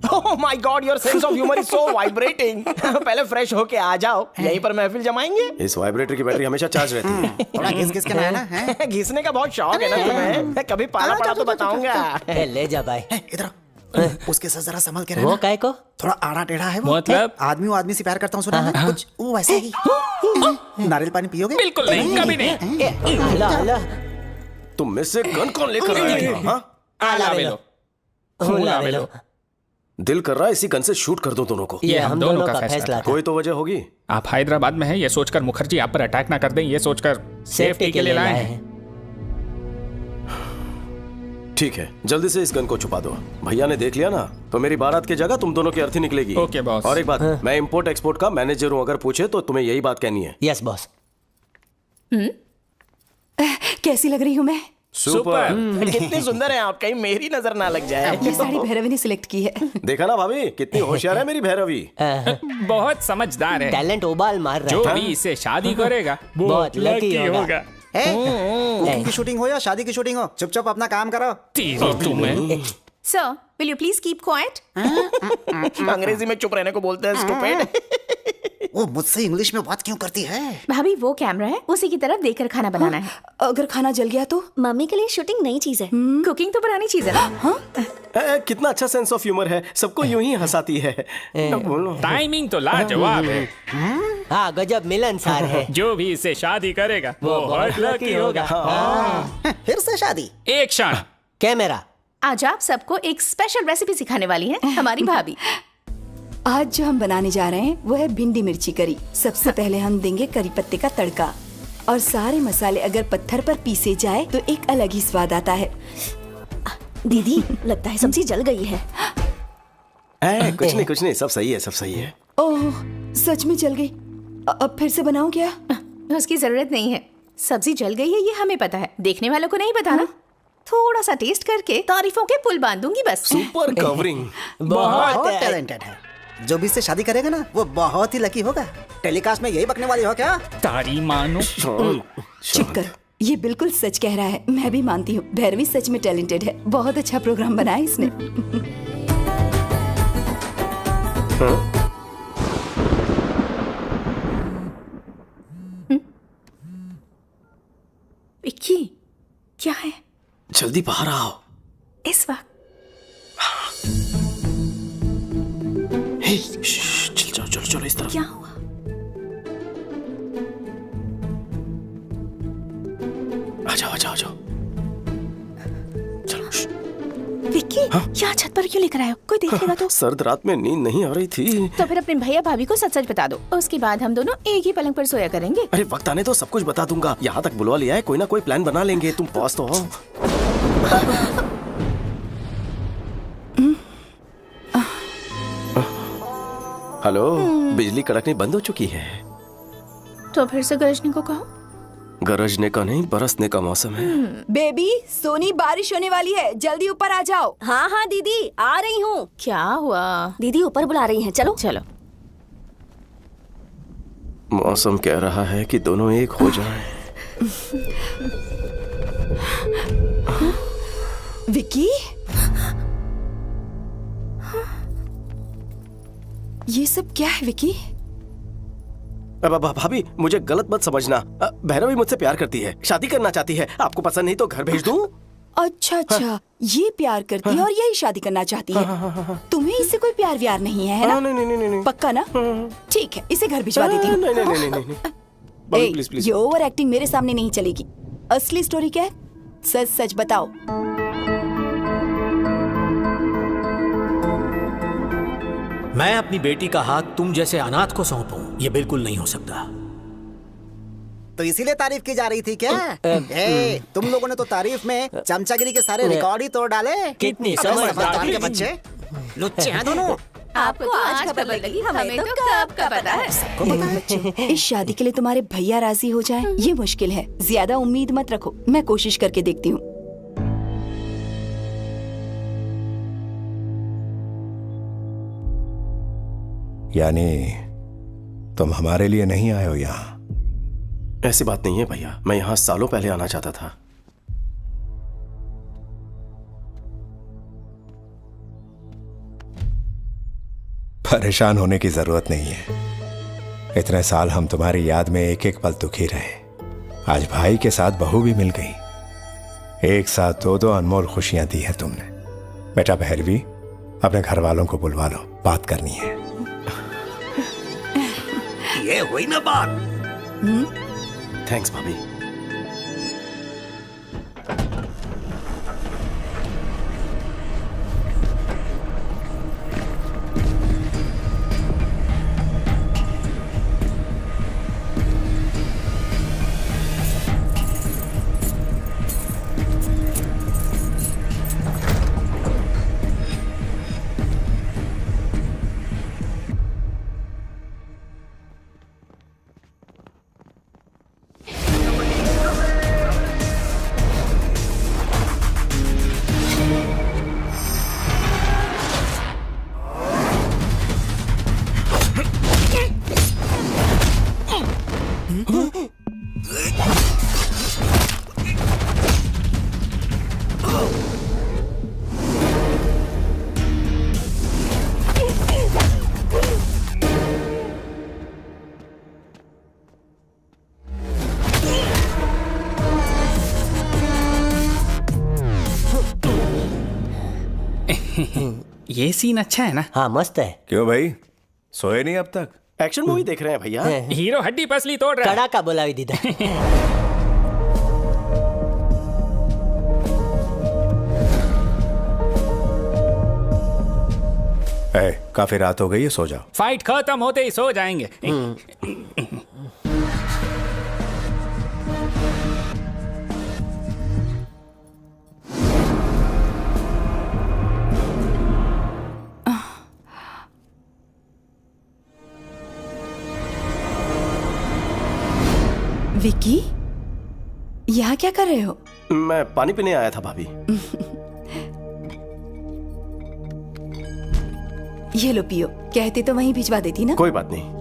Oh my God, your sense of humor is so vibrating. पहले फ्रेश होके आ जाओ, यहीं पर महफिल जमाएंगे। इस वाइब्रेटर की बैटरी हमेशा चार्ज रहती है। थोड़ा घिस के ना है। घिसने का बहुत शौक है ना तुम्हें? कभी पाला पड़ा तो बताऊंगा। ले जा भाई। इधर उसके साथ जरा संभल के रहना। वो काय को? थोड़ा आड़ा टेढ़ा है वो। मतलब आदमी से प्यार करता हूँ सुना है कुछ वो वैसे ही। नारियल पानी पियोगे? बिल्कुल नहीं, कभी नहीं। ला तुम में से गन कौन लेकर आया? हाँ? दिल कर रहा है इसी गन से शूट कर दो दोनों को। ये हम दोनों का फैसला। कोई तो वजह होगी। आप हैदराबाद में हैं, ये सोचकर मुखर्जी आप पर अटैक ना कर दें, ये सोचकर सेफ्टी के लिए लाए हैं। ठीक है, जल्दी से इस गन को छुपा दो। भैया ने देख लिया ना तो मेरी बारात की जगह तुम दोनों की अर्थी निकलेगी। Okay boss. और एक बात, मैं इंपोर्ट एक्सपोर्ट का मैनेजर हूँ, अगर पूछे तो तुम्हें यही बात कहनी है। Yes boss. कैसी लग रही हूँ मैं? सुपर। कितनी सुंदर है आप, कहीं मेरी नजर ना लग जाए। ये साड़ी भैरवी ने सिलेक्ट की है। देखा ना भाभी, कितनी होशियार है मेरी भैरवी। बहुत समझदार है। टैलेंट उबाल मार रहा जो है। भी इससे शादी करेगा बहुत लकी होगा। कुकिंग की शूटिंग हो या शादी की शूटिंग हो, चुपचाप अपना काम करो। तुम्हें sir, will you please keep quiet? अंग्रेजी में चुप रहने को बोलते हैं, स्टूपिड। वो मुझसे इंग्लिश में बात क्यों करती है? भाभी वो कैमरा है, उसी की तरफ देखकर खाना बनाना है। अगर खाना जल गया तो? मम्मी के लिए शूटिंग नई चीज है। कुकिंग तो पुरानी चीज है ना। कितना अच्छा सेंस ऑफ ह्यूमर है, सबको यूं ही हंसाती है। बोलो। टाइमिंग तो लाजवाब है। हाँ गजब मिलनसार है। जो भी इससे शादी करेगा वो बहुत लकी होगा। फिर से शादी? एक क्षण। कैमरा। आज आप सबको एक स्पेशल रेसिपी सिखाने वाली है हमारी भाभी। आज जो हम बनाने जा रहे हैं वो है भिंडी मिर्ची करी। सबसे पहले हम देंगे करी पत्ते का तड़का, और सारे मसाले अगर पत्थर पर पीसे जाए तो एक अलग ही स्वाद आता है। दीदी लगता है सब्जी जल गई है। कुछ नहीं, सब सही है, सब सही है। ओह सच में जल गई। अब फिर से बनाऊं क्या? उसकी जरूरत नहीं है, सब्जी जल गई है ये हमें पता है, देखने वालों को नहीं पता ना। थोड़ा सा टेस्ट करके तारीफों के पुल बांध दूंगी बस। Super covering. बहुत टैलेंटेड है। जो भी इससे शादी करेगा ना वो बहुत ही लकी होगा। टेलीकास्ट में यही बकने वाली हो क्या? तारी मानो। चुप कर, ये बिल्कुल सच कह रहा है। मैं भी मानती हूँ भैरवी सच में टैलेंटेड है। बहुत अच्छा प्रोग्राम बनाया इसने। विक्की क्या है? जल्दी बाहर आओ इस वक्त। चलो इस तरफ। क्या हुआ? आ जाओ चलो। विक्की यहाँ छत पर क्यों लेकर आए हो? कोई देखेगा तो? सर्द रात में नींद नहीं आ रही थी। तो फिर अपने भैया भाभी को सच सच बता दो, उसके बाद हम दोनों एक ही पलंग पर सोया करेंगे। अरे वक्त आने तो सब कुछ बता दूंगा। यहाँ तक बुलवा लिया है, कोई ना कोई प्लान बना लेंगे। तुम पास तो आओ। हेलो, बिजली कड़कनी बंद हो चुकी है। तो फिर से गरजने को कहो। गरजने का नहीं, बरसने का मौसम है। बेबी, सोनी बारिश होने वाली है, जल्दी ऊपर आ जाओ। हाँ हाँ दीदी, आ रही हूँ। क्या हुआ? दीदी ऊपर बुला रही हैं, चलो चलो। मौसम कह रहा है कि दोनों एक हो जाएं। विकी, ये सब क्या है विकी? भाभी, मुझे गलत मत समझना। भैरवी मुझसे प्यार करती है, शादी करना चाहती है। आपको पसंद नहीं तो घर भेज दूं? अच्छा, ये प्यार करती है और यही शादी करना चाहती है। तुम्हें इससे कोई प्यार व्यार नहीं है ना? नहीं। पक्का ना? ठीक है, इसे घर भिजवा देती हूँ। नहीं। प्लीज। ये ओवर एक्टिंग मेरे सामने नहीं चलेगी। असली स्टोरी क्या है? सच सच बताओ। मैं अपनी बेटी का हाथ तुम जैसे अनाथ को सौंपूं, ये बिल्कुल नहीं हो सकता। तो इसीलिए तारीफ की जा रही थी क्या? तुम लोगों ने तो तारीफ में चमचागिरी के सारे रिकॉर्ड ही तोड़ डाले। कितनी समझदार के बच्चे, लुच्चे हैं दोनों। आपको आज खबर लगी, हमें तो कब का पता है। इस शादी के लिए तुम्हारे भैया राजी हो जाएं, ये मुश्किल है। ज्यादा उम्मीद मत रखो, मैं कोशिश करके देखती हूँ। यानी तुम हमारे लिए नहीं आए हो यहाँ? ऐसी बात नहीं है भैया, मैं यहाँ सालों पहले आना चाहता था। परेशान होने की जरूरत नहीं है। इतने साल हम तुम्हारी याद में एक एक पल दुखी रहे। आज भाई के साथ बहू भी मिल गई। एक साथ दो अनमोल खुशियां दी है तुमने। बेटा भैरवी, अपने घर वालों को बुलवा लो, बात करनी है। ये हुई ना बात। थैंक्स भाभी। ये सीन अच्छा है ना? हाँ मस्त है। क्यों भाई, सोए नहीं अब तक? एक्शन मूवी देख रहे हैं भैया। हीरो हड्डी पसली तोड़ रहा है। कड़ा का बोला दीदा। काफी रात हो गई है, सो जाओ। फाइट खत्म होते ही सो जाएंगे। विकी, यहाँ क्या कर रहे हो? मैं पानी पीने आया था भाभी। ये लो पियो, कहते तो वहीं भिजवा देती ना। कोई बात नहीं।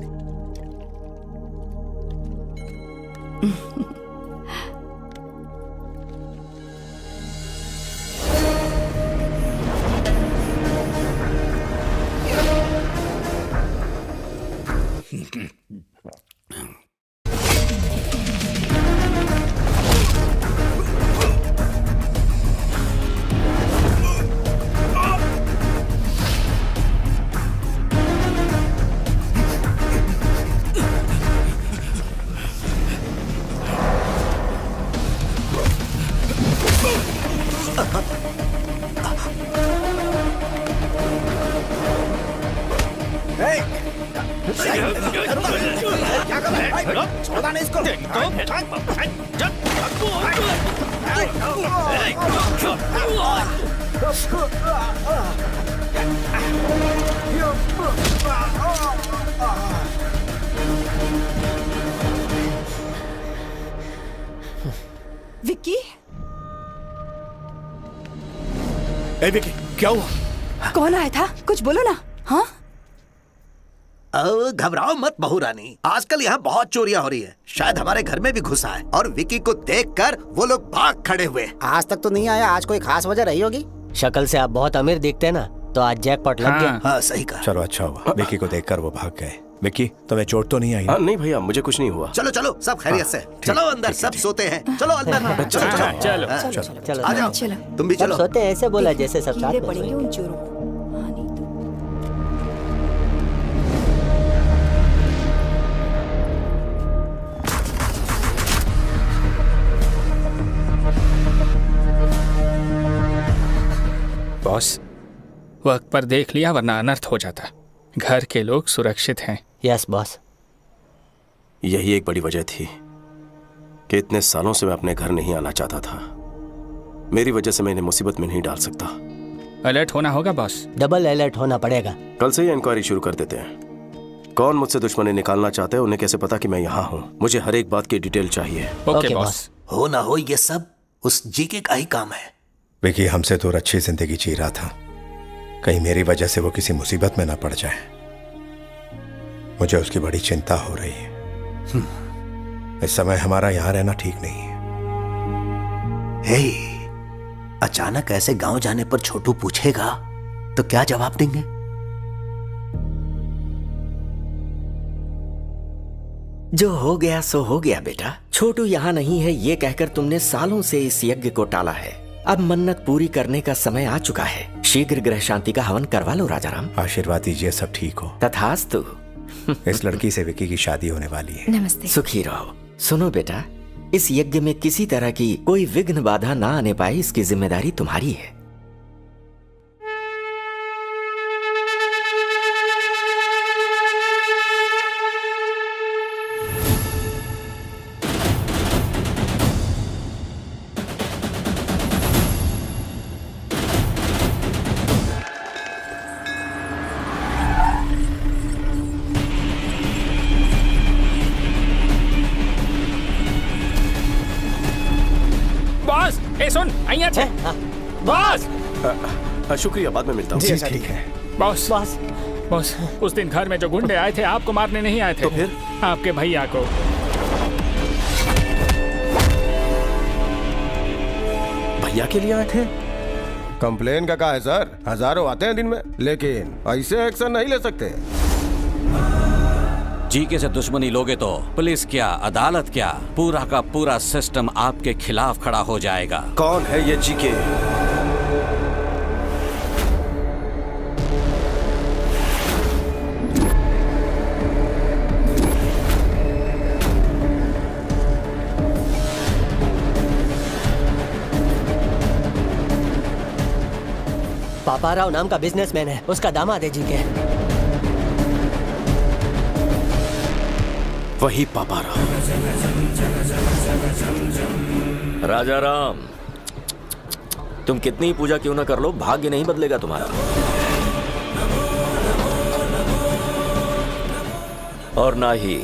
छोड़ा नहीं इसको। ए विकी, क्या हुआ? कौन आया था? कुछ बोलो ना। हाँ, घबराओ मत बहू रानी, आजकल यहाँ बहुत चोरियां हो रही है। शायद हमारे घर में भी घुसा है और विकी को देखकर वो लोग भाग खड़े हुए। आज तक तो नहीं आया, आज कोई खास वजह रही होगी। शक्ल से आप बहुत अमीर दिखते हैं ना, तो आज जैकपॉट लग गया। हाँ सही कहा। चलो अच्छा हुआ, विकी को देखकर वो भाग गए। विकी, तुम्हें चोट तो नहीं आई? नहीं भैया, मुझे कुछ नहीं हुआ। चलो चलो, सब खैरियत से। चलो अंदर, सब सोते हैं। चलो अंदर, चलो चलो आ जाओ, तुम भी चलो। सोते हैं ऐसे बोला जैसे सब साथ में पड़ेंगे उन चोरों को। बॉस, वक्त पर देख लिया वरना अनर्थ हो जाता। घर के लोग सुरक्षित हैं। Yes boss. यही एक बड़ी वजह थी कि इतने सालों से मैं अपने घर नहीं आना चाहता था। मेरी वजह से मैं इन्हें मुसीबत में नहीं डाल सकता। अलर्ट होना होगा बॉस। डबल अलर्ट होना पड़ेगा। कल से ही इंक्वायरी शुरू कर देते हैं। कौन मुझसे दुश्मनी निकालना चाहते हैं, उन्हें कैसे पता कि मैं यहाँ हूँ? मुझे हर एक बात की डिटेल चाहिए। Okay boss. हो ना हो, ये सब उस जीके का ही काम है। विकी हमसे दूर अच्छी जिंदगी जी रहा था, कहीं मेरी वजह से वो किसी मुसीबत में ना पड़ जाए। मुझे उसकी बड़ी चिंता हो रही है। इस समय हमारा यहाँ रहना ठीक नहीं है। हे, अचानक ऐसे गांव जाने पर छोटू पूछेगा तो क्या जवाब देंगे? जो हो गया सो हो गया बेटा। छोटू यहाँ नहीं है ये कहकर तुमने सालों से इस यज्ञ को टाला है। अब मन्नत पूरी करने का समय आ चुका है। शीघ्र ग्रह शांति का हवन करवा लो राजाराम। आशीर्वाद दीजिए सब ठीक हो। तथास्तु। इस लड़की से विकी की शादी होने वाली है। नमस्ते। सुखी रहो। सुनो बेटा, इस यज्ञ में किसी तरह की कोई विघ्न बाधा ना आने पाए, इसकी जिम्मेदारी तुम्हारी है। बॉस, ए सुन, અહીંયા છે। बॉस, शुक्रिया, बाद में मिलता हूँ। जी ठीक है। बॉस, बॉस, उस दिन घर में जो गुंडे आए थे आपको मारने नहीं आए थे। तो फिर? आपके भैया को। भैया के लिए आए थे? कंप्लेन का कहा है सर? हजारों आते हैं दिन में, लेकिन ऐसे एक्शन नहीं ले सकते। जीके से दुश्मनी लोगे तो पुलिस क्या, अदालत क्या, पूरा का पूरा सिस्टम आपके खिलाफ खड़ा हो जाएगा। कौन है ये जीके? पापाराव नाम का बिजनेसमैन है, उसका दामाद है जीके। वही पापाराव। राजाराम, तुम कितनी पूजा क्यों ना कर लो, भाग्य नहीं बदलेगा तुम्हारा। और ना ही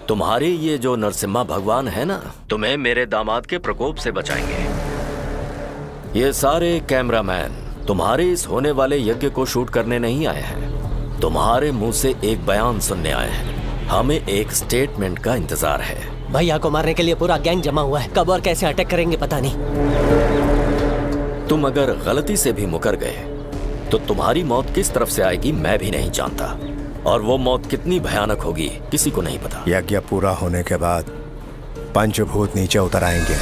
तुम्हारे ये जो नरसिम्हा भगवान है ना, तुम्हें मेरे दामाद के प्रकोप से बचाएंगे। ये सारे कैमरामैन तुम्हारे इस होने वाले यज्ञ को शूट करने नहीं आए हैं, तुम्हारे मुंह से एक बयान सुनने आए हैं। हमें एक स्टेटमेंट का इंतजार है। भैया को मारने के लिए पूरा गैंग जमा हुआ है, कब और कैसे अटैक करेंगे पता नहीं। तुम अगर गलती से भी मुकर गए तो तुम्हारी मौत किस तरफ से आएगी मैं भी नहीं जानता, और वो मौत कितनी भयानक होगी किसी को नहीं पता। यज्ञ पूरा होने के बाद पंचभूत नीचे उतर आएंगे,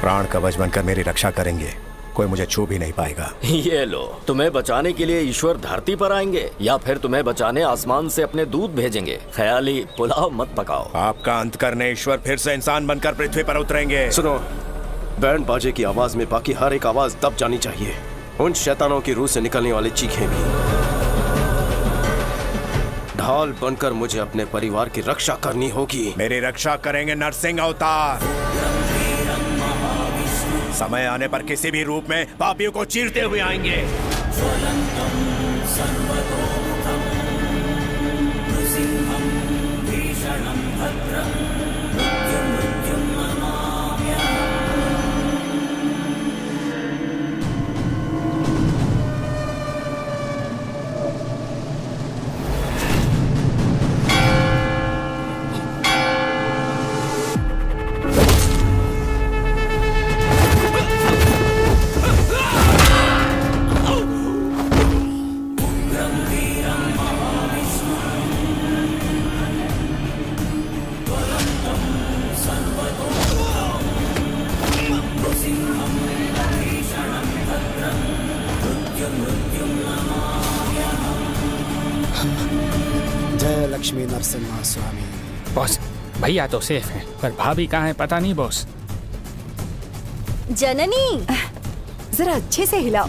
प्राण कवच बनकर मेरी रक्षा करेंगे, कोई मुझे छू भी नहीं पाएगा। ये लो, तुम्हें बचाने के लिए ईश्वर धरती पर आएंगे या फिर तुम्हें बचाने आसमान से अपने दूत भेजेंगे। ख्याली पुलाव मत पकाओ। आपका अंत करने ईश्वर फिर से इंसान बनकर पृथ्वी पर उतरेंगे। सुनो, बैंड बाजे की आवाज में बाकी हर एक आवाज दब जानी चाहिए, उन शैतानों की रूह से निकलने वाली चीखें भी। ढाल बनकर मुझे अपने परिवार की रक्षा करनी होगी। मेरी रक्षा करेंगे नरसिंह अवतार। समय आने पर किसी भी रूप में पापियों को चीरते हुए आएंगे। जय लक्ष्मी नरसिम्हा स्वामी। बॉस, भैया तो सेफ हैं, पर भाभी कहाँ है पता नहीं बॉस। जननी, जरा अच्छे से हिलाओ।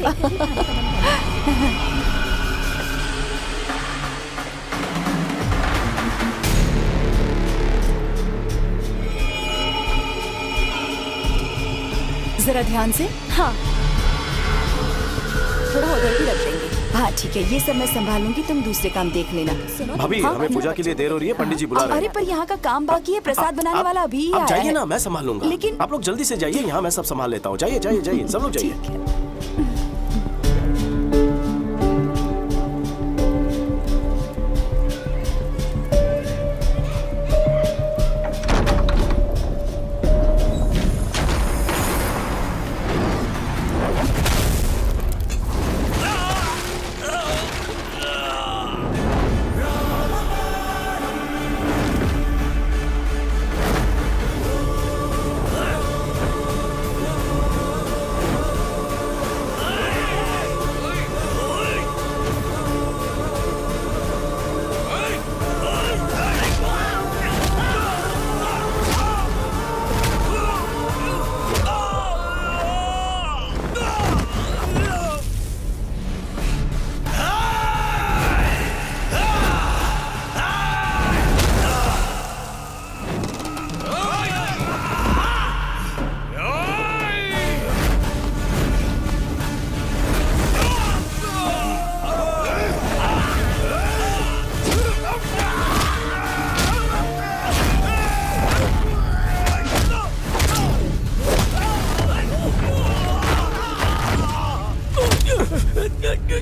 जरा ध्यान से। हाँ, थोड़ा उधर भी रख देंगे। हाँ ठीक है, ये सब मैं संभालूंगी, तुम दूसरे काम देख लेना। भाभी, हाँ? हमें पूजा के लिए देर हो रही है, पंडित जी बुला रहे हैं। अरे पर यहाँ का काम बाकी है, प्रसाद बनाने वाला अभी ही आप आया जाइए है। ना, मैं संभाल लूंगा। लेकिन आप लोग जल्दी से जाइए, यहाँ मैं सब संभाल लेता हूँ। जाइए जाइए जाइए, सब लोग जाइए।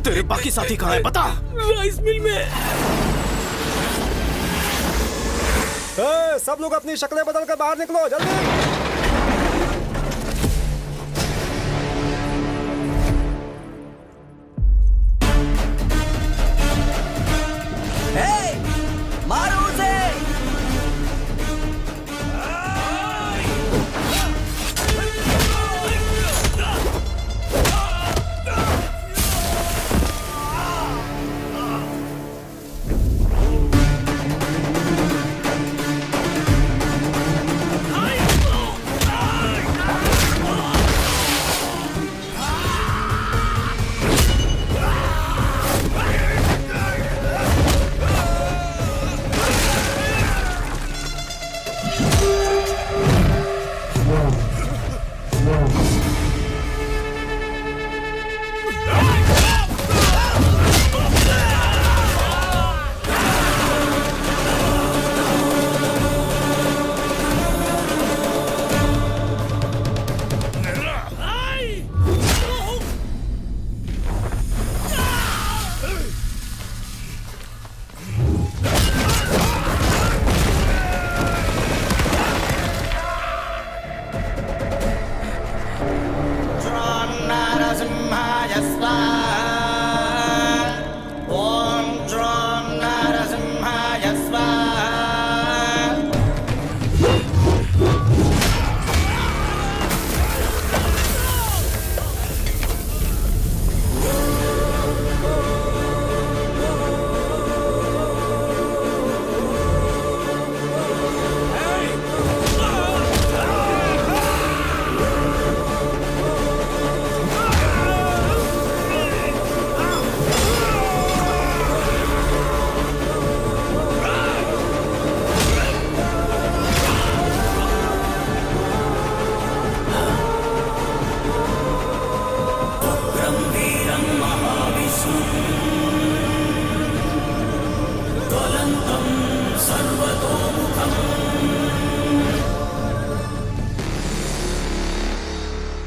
तेरे बाकी साथी कहाँ है बता। राइस मिल में। सब लोग अपनी शक्लें बदल कर बाहर निकलो जल्दी। मारो उसे।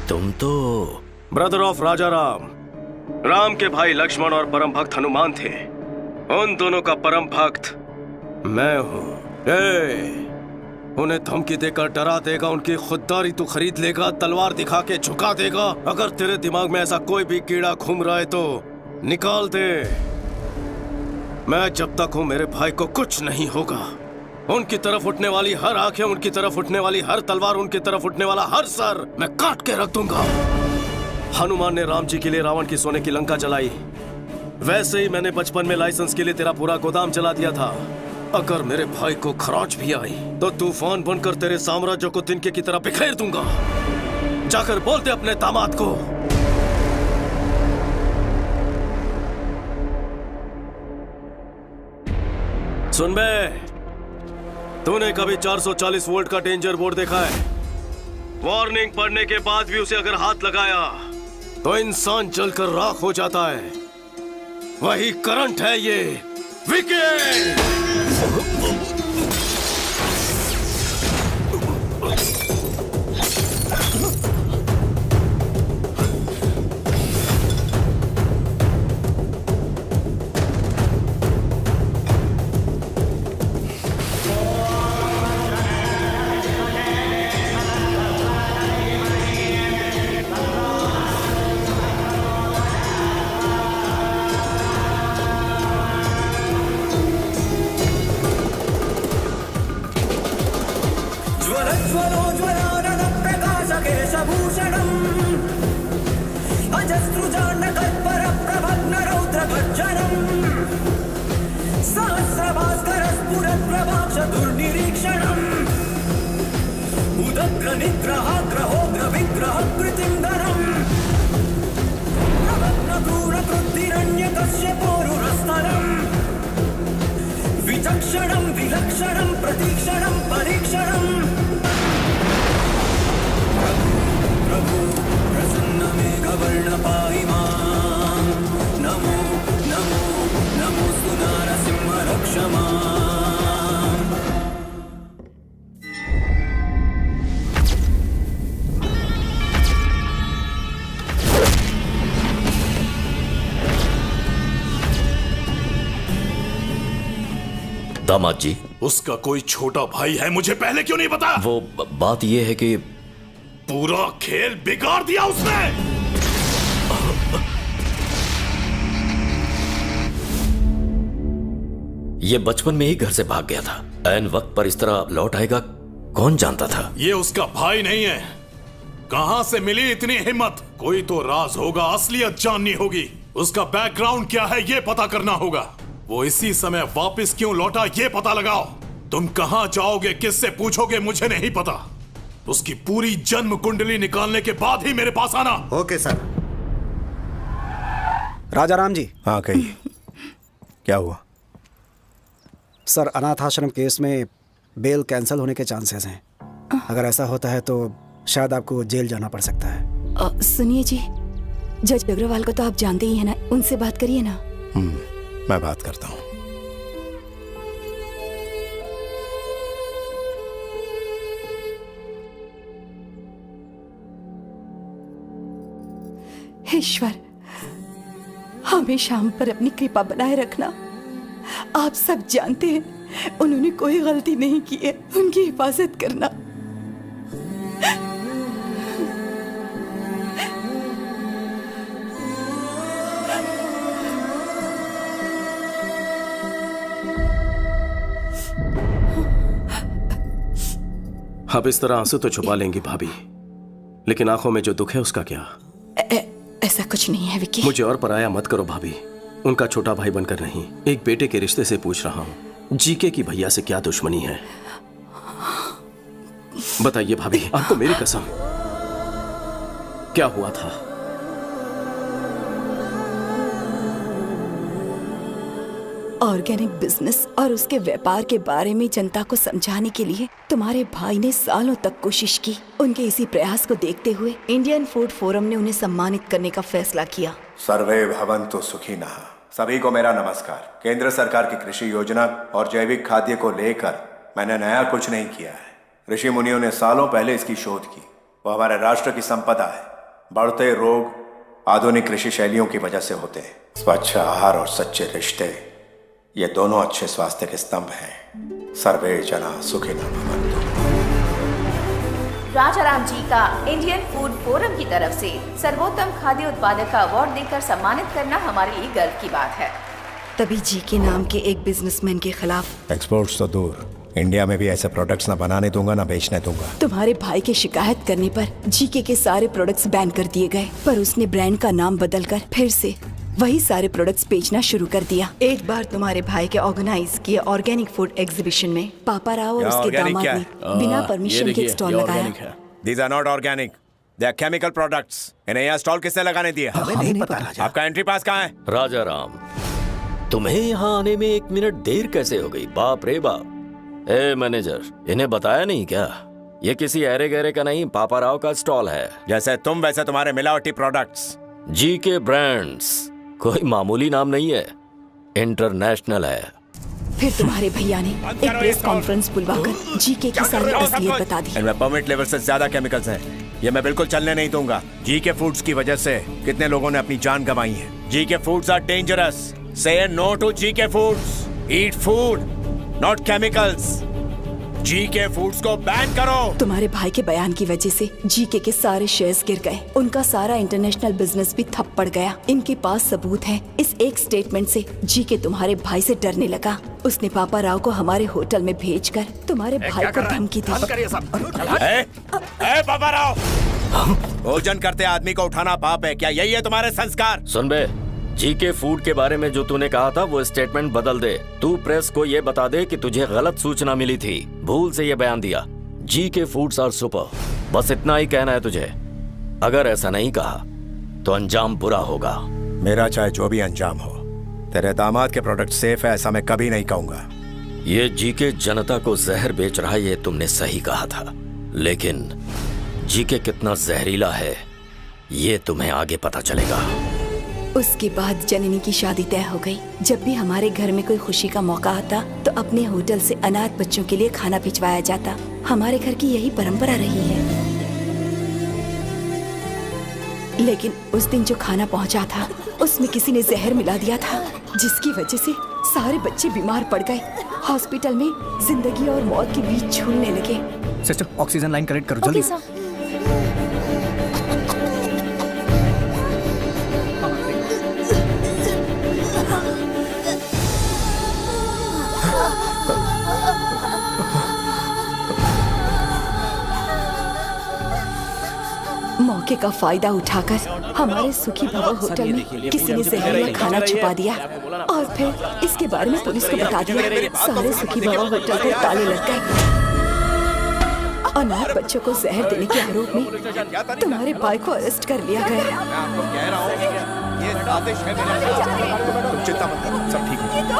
तुम तो ब्रदर ऑफ राजा राम, राम के भाई लक्ष्मण और परम भक्त हनुमान थे। उन दोनों का परम भक्त मैं हूँ। उन्हें धमकी देकर डरा देगा, उनकी खुददारी तू खरीद लेगा, तलवार दिखा के झुका देगा। अगर तेरे दिमाग में ऐसा कोई भी कीड़ा घूम रहा है तो निकाल दे। मैं जब तक हूँ मेरे भाई को कुछ नहीं होगा। उनकी तरफ उठने वाली हर आंखें, उनकी तरफ उठने वाली हर तलवार, उनकी तरफ उठने वाला हर सर मैं काट के रख दूंगा। हनुमान ने राम जी के लिए रावण की सोने की लंका जलाई, वैसे ही मैंने बचपन में लाइसेंस के लिए तेरा पूरा गोदाम चला दिया था। अगर मेरे भाई को खरोच भी आई तो तूफान बनकर तेरे साम्राज्य को तिनके की तरह बिखेर दूंगा। जाकर बोलते अपने दामाद को। सुन बे, तूने कभी 440 वोल्ट का डेंजर बोर्ड देखा है? वार्निंग पढ़ने के बाद भी उसे अगर हाथ लगाया तो इंसान जलकर राख हो जाता है। वही करंट है ये, विकी। विचक्षणं विलक्षणं प्रतीक्षणं परीक्षणं प्रभु प्रसन्न मेघवर्ण पाहि मां। नमो नमो नमोस्तु नारसिंह रक्ष मां। दामाद जी, उसका कोई छोटा भाई है, मुझे पहले क्यों नहीं बताया? वो बात ये है कि पूरा खेल बिगाड़ दिया उसने। ये बचपन में ही घर से भाग गया था। ऐन वक्त पर इस तरह लौट आएगा कौन जानता था। ये उसका भाई नहीं है। कहां से मिली इतनी हिम्मत? कोई तो राज होगा, असलियत जाननी होगी। उसका बैकग्राउंड क्या है ये पता करना होगा। वो इसी समय वापस क्यों लौटा ये पता लगाओ। तुम कहां जाओगे, किससे पूछोगे, मुझे नहीं पता। उसकी पूरी जन्म कुंडली निकालने के बाद ही मेरे पास आना। Okay sir. राजा राम जी। हाँ कहिए, क्या हुआ? सर, अनाथ आश्रम केस में बेल कैंसिल होने के चांसेस हैं। अगर ऐसा होता है तो शायद आपको जेल जाना पड़ सकता है। सुनिए जी, जज अग्रवाल को तो आप जानते ही हैं ना, उनसे बात करिए ना। मैं बात करता हूँ। ईश्वर, हमेशा हम पर अपनी कृपा बनाए रखना। आप सब जानते हैं उन्होंने कोई गलती नहीं की है, उनकी हिफाजत करना। आप इस तरह आंसू तो छुपा लेंगी भाभी, लेकिन आंखों में जो दुख है उसका क्या? ऐसा कुछ नहीं है विकी। मुझे और पराया मत करो भाभी। उनका छोटा भाई बनकर नहीं, एक बेटे के रिश्ते से पूछ रहा हूँ। जीके की भैया से क्या दुश्मनी है? बताइए भाभी, आपको मेरी कसम, क्या हुआ था? ऑर्गेनिक बिजनेस और उसके व्यापार के बारे में जनता को समझाने के लिए तुम्हारे भाई ने सालों तक कोशिश की। उनके इसी प्रयास को देखते हुए इंडियन फूड फोरम ने उन्हें सम्मानित करने का फैसला किया। सर्वे भवन्तु सुखिनः। सभी को मेरा नमस्कार। केंद्र सरकार की कृषि योजना और जैविक खाद्य को लेकर मैंने नया कुछ नहीं किया है। ऋषि मुनियों ने सालों पहले इसकी शोध की। वो हमारे राष्ट्र की संपदा है। बढ़ते रोग आधुनिक कृषि शैलियों की वजह से होते हैं। स्वच्छ आहार और सच्चे रिश्ते, ये दोनों अच्छे स्वास्थ्य के स्तंभ हैं। सर्वे जना सुखिनः भवन्तु। राजा राम जी का इंडियन फूड फोरम की तरफ से सर्वोत्तम खाद्य उत्पादक का अवार्ड देकर सम्मानित करना हमारे लिए गर्व की बात है। तभी जी के नाम के एक बिजनेसमैन के खिलाफ एक्सपोर्ट्स तो दूर, इंडिया में भी ऐसे प्रोडक्ट्स ना बनाने दूंगा ना बेचने दूंगा। तुम्हारे भाई के शिकायत करने पर जीके के सारे प्रोडक्ट्स बैन कर दिए गए, पर उसने ब्रांड का नाम बदलकर फिर से वही सारे प्रोडक्ट्स बेचना शुरू कर दिया। एक बार तुम्हारे भाई के ऑर्गेनाइज किए ऑर्गेनिक फूड एग्जीबिशन में पापा राव और उसके दामाद ने बिना परमिशन के स्टॉल लगाया। These are not organic. They are chemical products. इन्हें यहाँ स्टॉल किसने लगाने दिया? हमें नहीं पता राजा। आपका एंट्री पास कहाँ है? राजा राम, तुम्हें यहाँ आने में 1 मिनट देर कैसे हो गई? बाप रे बाप। ए मैनेजर, इन्हें बताया नहीं क्या? ये किसी अरे गहरे का नहीं, पापा राव का स्टॉल है। जैसे तुम वैसे तुम्हारे मिलावटी प्रोडक्ट्स। जीके ब्रांड्स कोई मामूली नाम नहीं है, इंटरनेशनल है। फिर तुम्हारे भैया ने एक प्रेस कॉन्फ्रेंस बुलवाकर जीके की सारी असलियत बता दी। इनमें परमिट लेवल से ज्यादा केमिकल्स हैं। ये मैं बिल्कुल चलने नहीं दूंगा। जीके फूड्स की वजह से कितने लोगों ने अपनी जान गंवाई है। GK foods are dangerous. Say no to GK foods. Eat food not chemicals. GK foods को बैन करो। तुम्हारे भाई के बयान की वजह से जीके के सारे शेयर्स गिर गए। उनका सारा इंटरनेशनल बिजनेस भी ठप पड़ गया। इनके पास सबूत है। इस एक स्टेटमेंट से जीके तुम्हारे भाई से डरने लगा। उसने पापा राव को हमारे होटल में भेजकर तुम्हारे भाई को धमकी दी। पापा राव, भोजन करते आदमी को उठाना पाप है क्या? यही है तुम्हारे संस्कार? सुन बे, जीके फूड के बारे में जो तूने कहा था वो स्टेटमेंट बदल दे। तू प्रेस को ये बता दे कि तुझे गलत सूचना मिली थी, भूल से ये बयान दिया। जीके फूड्स आर सुपर, बस इतना ही कहना है तुझे। अगर ऐसा नहीं कहा तो अंजाम बुरा होगा। मेरा चाहे जो भी अंजाम हो, तेरे दामाद के प्रोडक्ट सेफ है ऐसा मैं कभी नहीं कहूंगा। ये जीके जनता को जहर बेच रहा है, ये तुमने सही कहा था, लेकिन जीके कितना जहरीला है ये तुम्हें आगे पता चलेगा। उसके बाद जननी की शादी तय हो गई। जब भी हमारे घर में कोई खुशी का मौका आता तो अपने होटल से अनाथ बच्चों के लिए खाना भिजवाया जाता। हमारे घर की यही परंपरा रही है। लेकिन उस दिन जो खाना पहुंचा था उसमें किसी ने जहर मिला दिया था, जिसकी वजह से सारे बच्चे बीमार पड़ गए। हॉस्पिटल में जिंदगी और मौत के बीच झूलने लगे। सिस्टर, ऑक्सीजन लाइन कनेक्ट करो जल्दी। मौके का फायदा उठाकर हमारे सुखी भवन होटल में किसी ने जहरीला खाना छुपा दिया और फिर इसके बारे में पुलिस को बता दिया। सारे सुखी भवन होटल पर ताले लग गए। अनाथ बच्चों को जहर देने के आरोप में तुम्हारे भाई को अरेस्ट कर लिया गया। तुम चिंता मत करो, सब ठीक हो।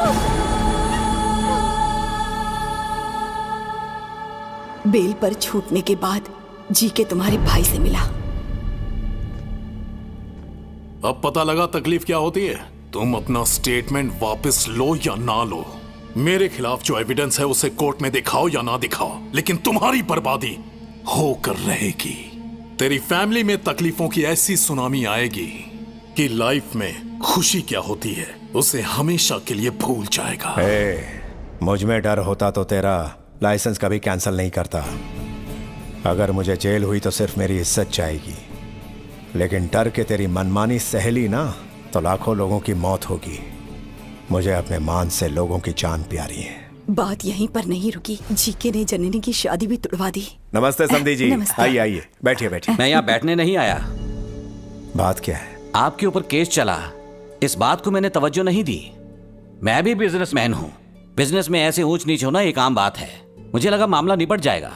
बेल पर छूटने के बाद जीके तुम्हारे भाई से मिला। अब पता लगा तकलीफ क्या होती है। तुम अपना स्टेटमेंट वापस लो या ना लो, मेरे खिलाफ जो एविडेंस है उसे कोर्ट में दिखाओ या ना दिखाओ, लेकिन तुम्हारी बर्बादी होकर रहेगी। तेरी फैमिली में तकलीफों की ऐसी सुनामी आएगी कि लाइफ में खुशी क्या होती है उसे हमेशा के लिए भूल जाएगा। मुझ में डर होता तो तेरा लाइसेंस कभी कैंसिल नहीं करता। अगर मुझे जेल हुई तो सिर्फ मेरी इज्जत जाएगी, लेकिन डर के तेरी मनमानी सहेली ना तो लाखों लोगों की मौत होगी। मुझे अपने मान से लोगों की जान प्यारी है। बात यहीं पर नहीं रुकी, जीके ने जननी की शादी भी तुड़वा दी। नमस्ते समधी जी। नमस्ते। आइए आइए, बैठिए बैठिए। मैं यहाँ बैठने नहीं आया। बात क्या है? आपके ऊपर केस चला, इस बात को मैंने तवज्जो नहीं दी। मैं भी बिजनेसमैन हूँ, बिजनेस में ऐसे ऊंच नीच होना एक आम बात है। मुझे लगा मामला निपट जाएगा,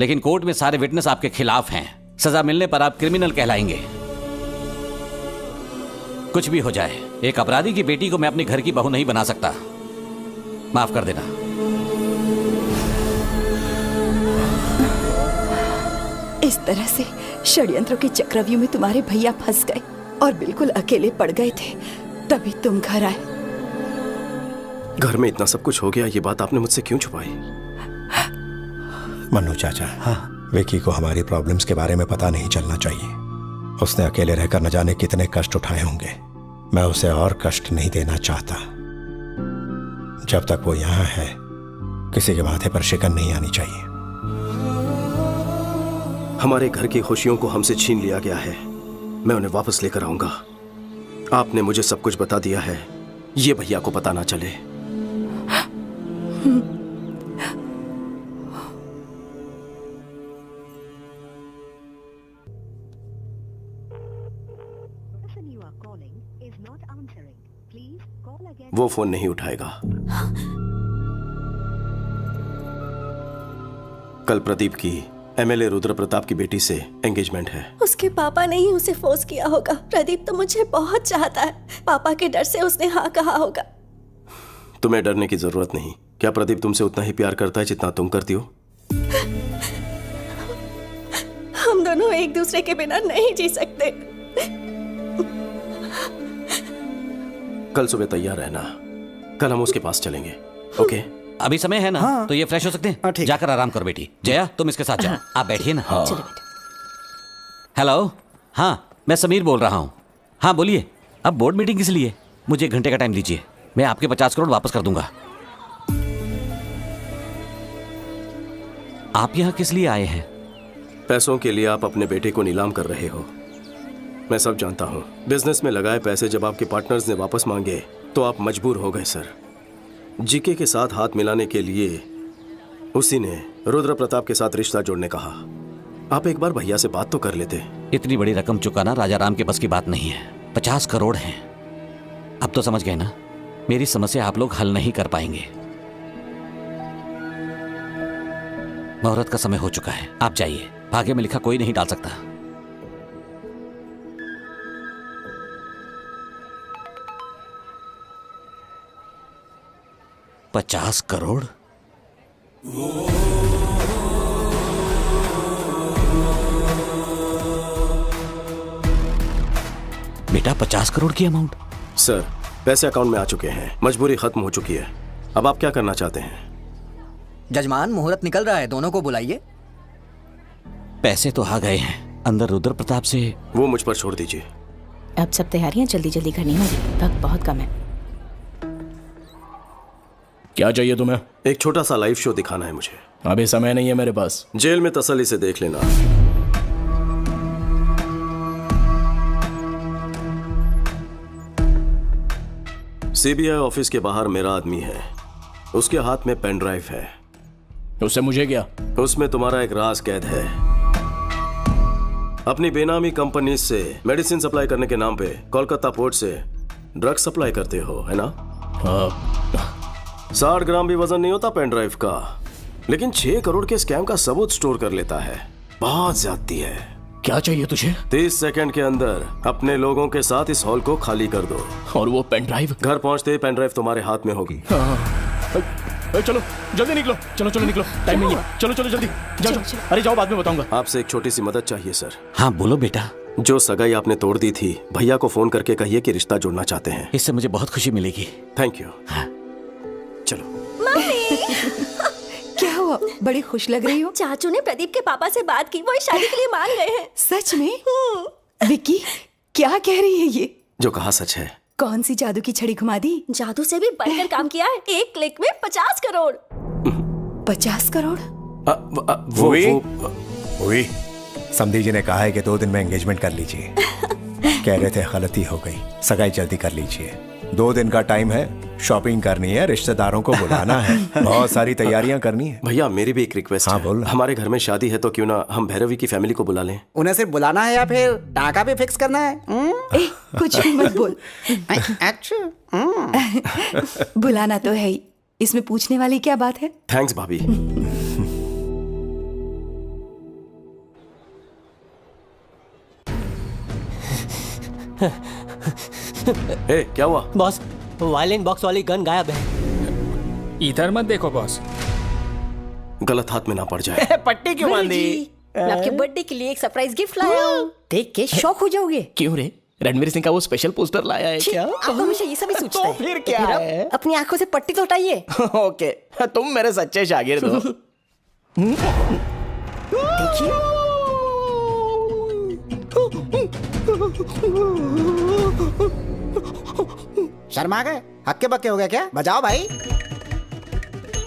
लेकिन कोर्ट में सारे विटनेस आपके खिलाफ हैं। सजा मिलने पर आप क्रिमिनल कहलाएंगे। कुछ भी हो जाए, एक अपराधी की बेटी को मैं अपने घर की बहू नहीं बना सकता। माफ कर देना। इस तरह से षड्यंत्रों के चक्रव्यूह में तुम्हारे भैया फंस गए और बिल्कुल अकेले पड़ गए थे। तभी तुम घर आए। घर में इतना सब कुछ हो गया, ये बात आपने मुझसे क्यों छुपाई? मन्नू चाचा, हाँ, विकी को हमारी प्रॉब्लम्स के बारे में पता नहीं चलना चाहिए। उसने अकेले रहकर न जाने कितने कष्ट उठाए होंगे। मैं उसे और कष्ट नहीं देना चाहता। जब तक वो यहाँ है, किसी के माथे पर शिकन नहीं आनी चाहिए। हमारे घर की खुशियों को हमसे छीन लिया गया है। मैं उन्हें वापस लेकर आऊंगा। आपने मुझे सब कुछ बता दिया है, ये भैया को पता ना चले। person you are calling is not answering. वो फोन नहीं उठाएगा। कल प्रदीप की एमएलए रुद्र प्रताप की बेटी से एंगेजमेंट है। उसके पापा ने ही उसे फोर्स किया होगा। प्रदीप तो मुझे बहुत चाहता है, पापा के डर से उसने हाँ कहा होगा। तुम्हें डरने की जरूरत नहीं। क्या प्रदीप तुमसे उतना ही प्यार करता है जितना तुम करती हो? हम दोनों एक दूसरे के बिना नहीं जी सकते। कल सुबह तैयार रहना, कल हम उसके पास चलेंगे। ओके? अभी समय है ना? तो ये फ्रेश हो सकते हैं। जाकर आराम करो बेटी। जया तुम इसके साथ जाओ। आप बैठिए ना। हेलो, हाँ मैं समीर बोल रहा हूँ। हाँ बोलिए। अब बोर्ड मीटिंग किस लिए? मुझे 1 घंटे का टाइम दीजिए, मैं आपके 50 करोड़ वापस कर दूंगा। आप यहाँ किस लिए आए हैं? पैसों के लिए आप अपने बेटे को नीलाम कर रहे हो। मैं सब जानता हूँ। बिजनेस में लगाए पैसे जब आपके पार्टनर्स ने वापस मांगे तो आप मजबूर हो गए सर। जीके के साथ हाथ मिलाने के लिए उसी ने रुद्र प्रताप के साथ रिश्ता जोड़ने कहा। आप एक बार भैया से बात तो कर लेते। इतनी बड़ी रकम चुकाना राजा राम के बस की बात नहीं है। 50 करोड़ हैं। अब तो समझ गए ना, मेरी समस्या आप लोग हल नहीं कर पाएंगे। मुहूर्त का समय हो चुका है, आप जाइए। भाग्य में लिखा कोई नहीं डाल सकता। $50 करोड़? बेटा 50 करोड़ की अमाउंट? सर पैसे अकाउंट में आ चुके हैं, मजबूरी खत्म हो चुकी है। अब आप क्या करना चाहते हैं? जजमान मुहूर्त निकल रहा है, दोनों को बुलाइए। पैसे तो आ गए हैं, अंदर रुद्र प्रताप से। वो मुझ पर छोड़ दीजिए। अब सब तैयारियां जल्दी जल्दी करनी होगी, वक्त बहुत कम है। क्या चाहिए तुम्हें? एक छोटा सा लाइव शो दिखाना है मुझे। अभी समय नहीं है मेरे पास। जेल में तसल्ली से देख लेना। सीबीआई ऑफिस के बाहर मेरा आदमी है, उसके हाथ में पेन ड्राइव है। उससे मुझे क्या? उसमें तुम्हारा एक राज कैद है। अपनी बेनामी कंपनी से मेडिसिन सप्लाई करने के नाम पे कोलकाता पोर्ट से ड्रग सप्लाई करते हो, है ना? 60 ग्राम भी वजन नहीं होता पेन ड्राइव का, लेकिन 6 करोड़ के स्कैम का सबूत स्टोर कर लेता है। बहुत ज्यादती है। क्या चाहिए तुझे? 30 सेकंड के अंदर अपने लोगों के साथ इस हॉल को खाली कर दो। और वो पेन ड्राइव? घर पहुंचते ही पेन ड्राइव तुम्हारे हाथ में होगी। चलो जल्दी निकलो, चलो चलो निकलो, टाइम नहीं है। चलो चलो जल्दी जाओ। अरे जाओ, बाद में बताऊंगा। आपसे एक छोटी सी मदद चाहिए सर। हाँ बोलो बेटा। जो सगाई आपने तोड़ दी थी, भैया को फोन करके कहिए कि रिश्ता जोड़ना चाहते हैं। इससे मुझे बहुत खुशी मिलेगी। Thank you. हाँ। चलो। क्या हुआ, बड़ी खुश लग रही हो? चाचू ने प्रदीप के पापा से बात की, वो इस शादी के लिए मान गए हैं। सच में? विक्की क्या कह रही है ये? जो कहा सच है। कौन सी जादू की छड़ी घुमा दी? जादू से भी बढ़कर काम किया है। एक क्लिक में 50 करोड़। 50 करोड़? वो समधी जी ने कहा है कि 2 दिन में एंगेजमेंट कर लीजिए। कह रहे थे गलती हो गई, सगाई जल्दी कर लीजिए। 2 दिन का टाइम है, शॉपिंग करनी है, रिश्तेदारों को बुलाना है, बहुत सारी तैयारियां करनी है। भैया मेरी भी एक रिक्वेस्ट है। बोल। हमारे घर में शादी है तो क्यों ना हम भैरवी की फैमिली को बुला लें। उन्हें सिर्फ बुलाना है या फिर टाका भी फिक्स करना है? ए, कुछ भी मत बोल। बुलाना तो है ही, इसमें पूछने वाली क्या बात है? थैंक्स भाभी। ए, क्या हुआ? बॉस वायलिन बॉक्स वाली गन गायब है। इधर मत देखो बॉस, गलत हाथ में ना पड़ जाए। पट्टी क्यों बांधी? मैं आपके बर्थडे के लिए एक सरप्राइज गिफ्ट लाया हूँ, देख के शौक हो जाओगे। क्यों रे? रणवीर सिंह का वो स्पेशल पोस्टर लाया है क्या? आप हमेशा ये सभी सोचते हैं। फिर क्या है? अपनी आंखों से पट्टी तो हटाइए। ओके, तुम मेरे सच्चे शागिर्द हो। देखिए शर्मा गए, हक्के बक्के हो गए क्या? बजाओ भाई।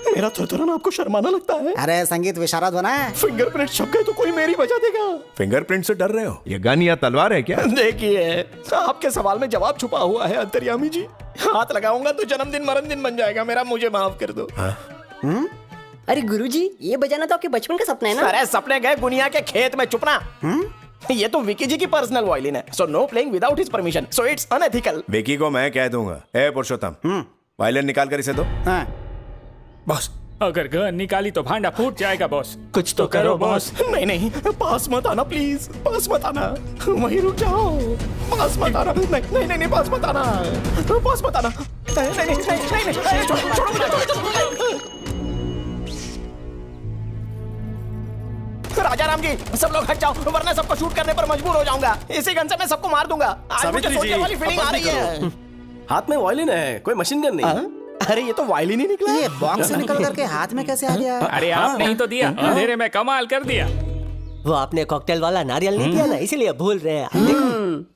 मेरा थरथराना आपको शर्माना लगता है? अरे संगीत विशारद होना है। फिंगरप्रिंट छप गए तो कोई मेरी बजा देगा। फिंगरप्रिंट से डर रहे हो? ये गन या तलवार है क्या? देखिए आपके सवाल में जवाब छुपा हुआ है अंतर्यामी जी। हाथ लगाऊंगा तो जन्मदिन मरणदिन बन जाएगा मेरा, मुझे माफ कर दो। अरे गुरुजी, ये बजाना तो आपके बचपन का सपना है ना? अरे सपने गए गुनिया के खेत में, चुपना। ये तो विकी जी की पर्सनल वायलिन है, so know playing without his permission, so it's unethical. Vicky को मैं कह दूंगा। ए पुरुषोत्तम, वायलिन निकाल कर इसे दो। हाँ। बॉस, अगर गन निकाली तो भांडा फूट जाएगा बॉस। कुछ तो करो बॉस। नहीं नहीं, पास मत आना प्लीज, पास मत आना, वहीं रुक जाओ, पास मत आना, नहीं नहीं नहीं, पास मत आना, पास मत आना, नहीं नहीं नहीं नहीं, नहीं, छोड़ो छोड़ो। राजा राम जी, सब लोग हट जाओ, वरना सबको शूट करने पर मजबूर हो जाऊंगा। इसी गन से मैं सबको मार दूंगा। आज मुझे सोचने वाली फीलिंग आ रही है। हाथ में वायलिन है, कोई मशीन गन नहीं। अरे ये तो वायलिन ही निकला। ये बॉक्स से निकल करके हाथ में कैसे आ गया? अरे आपने ही तो दिया, अंधेरे में कमाल कर दिया। वो आपने कॉकटेल वाला नारियल नहीं दिया ना, इसलिए भूल रहे हैं।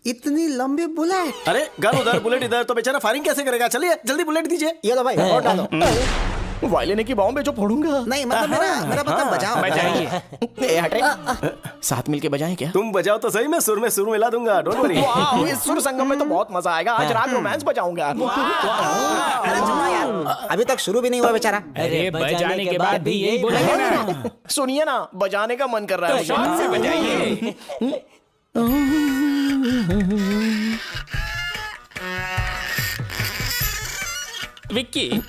इतनी लंबी बुलेट। अरे गन उधर, बुलेट इधर, तो बेचारा फायरिंग कैसे करेगा? चलिए जल्दी बुलेट दीजिए। ये लो भाई, और डालो। वायलिन की बॉम्ब है जो फोड़ूंगा। नहीं मतलब मेरा मतलब बजाओ। बजाइए। हटे। साथ मिलके बजाएं क्या? तुम बजाओ तो सही, मैं सुर में सुर मिला दूंगा, डोंट वरी। वाह, इस सुर संगम में तो बहुत मजा आएगा। आज रात रोमांस बजाऊंगा। अरे सुनो यार, अभी तक शुरू भी नहीं हुआ बेचारा। अरे बजाने के बाद भी यही बोलेंगे ना। सुनिए ना, बजाने का मन कर रहा है। शान से बजाइए। विक्की,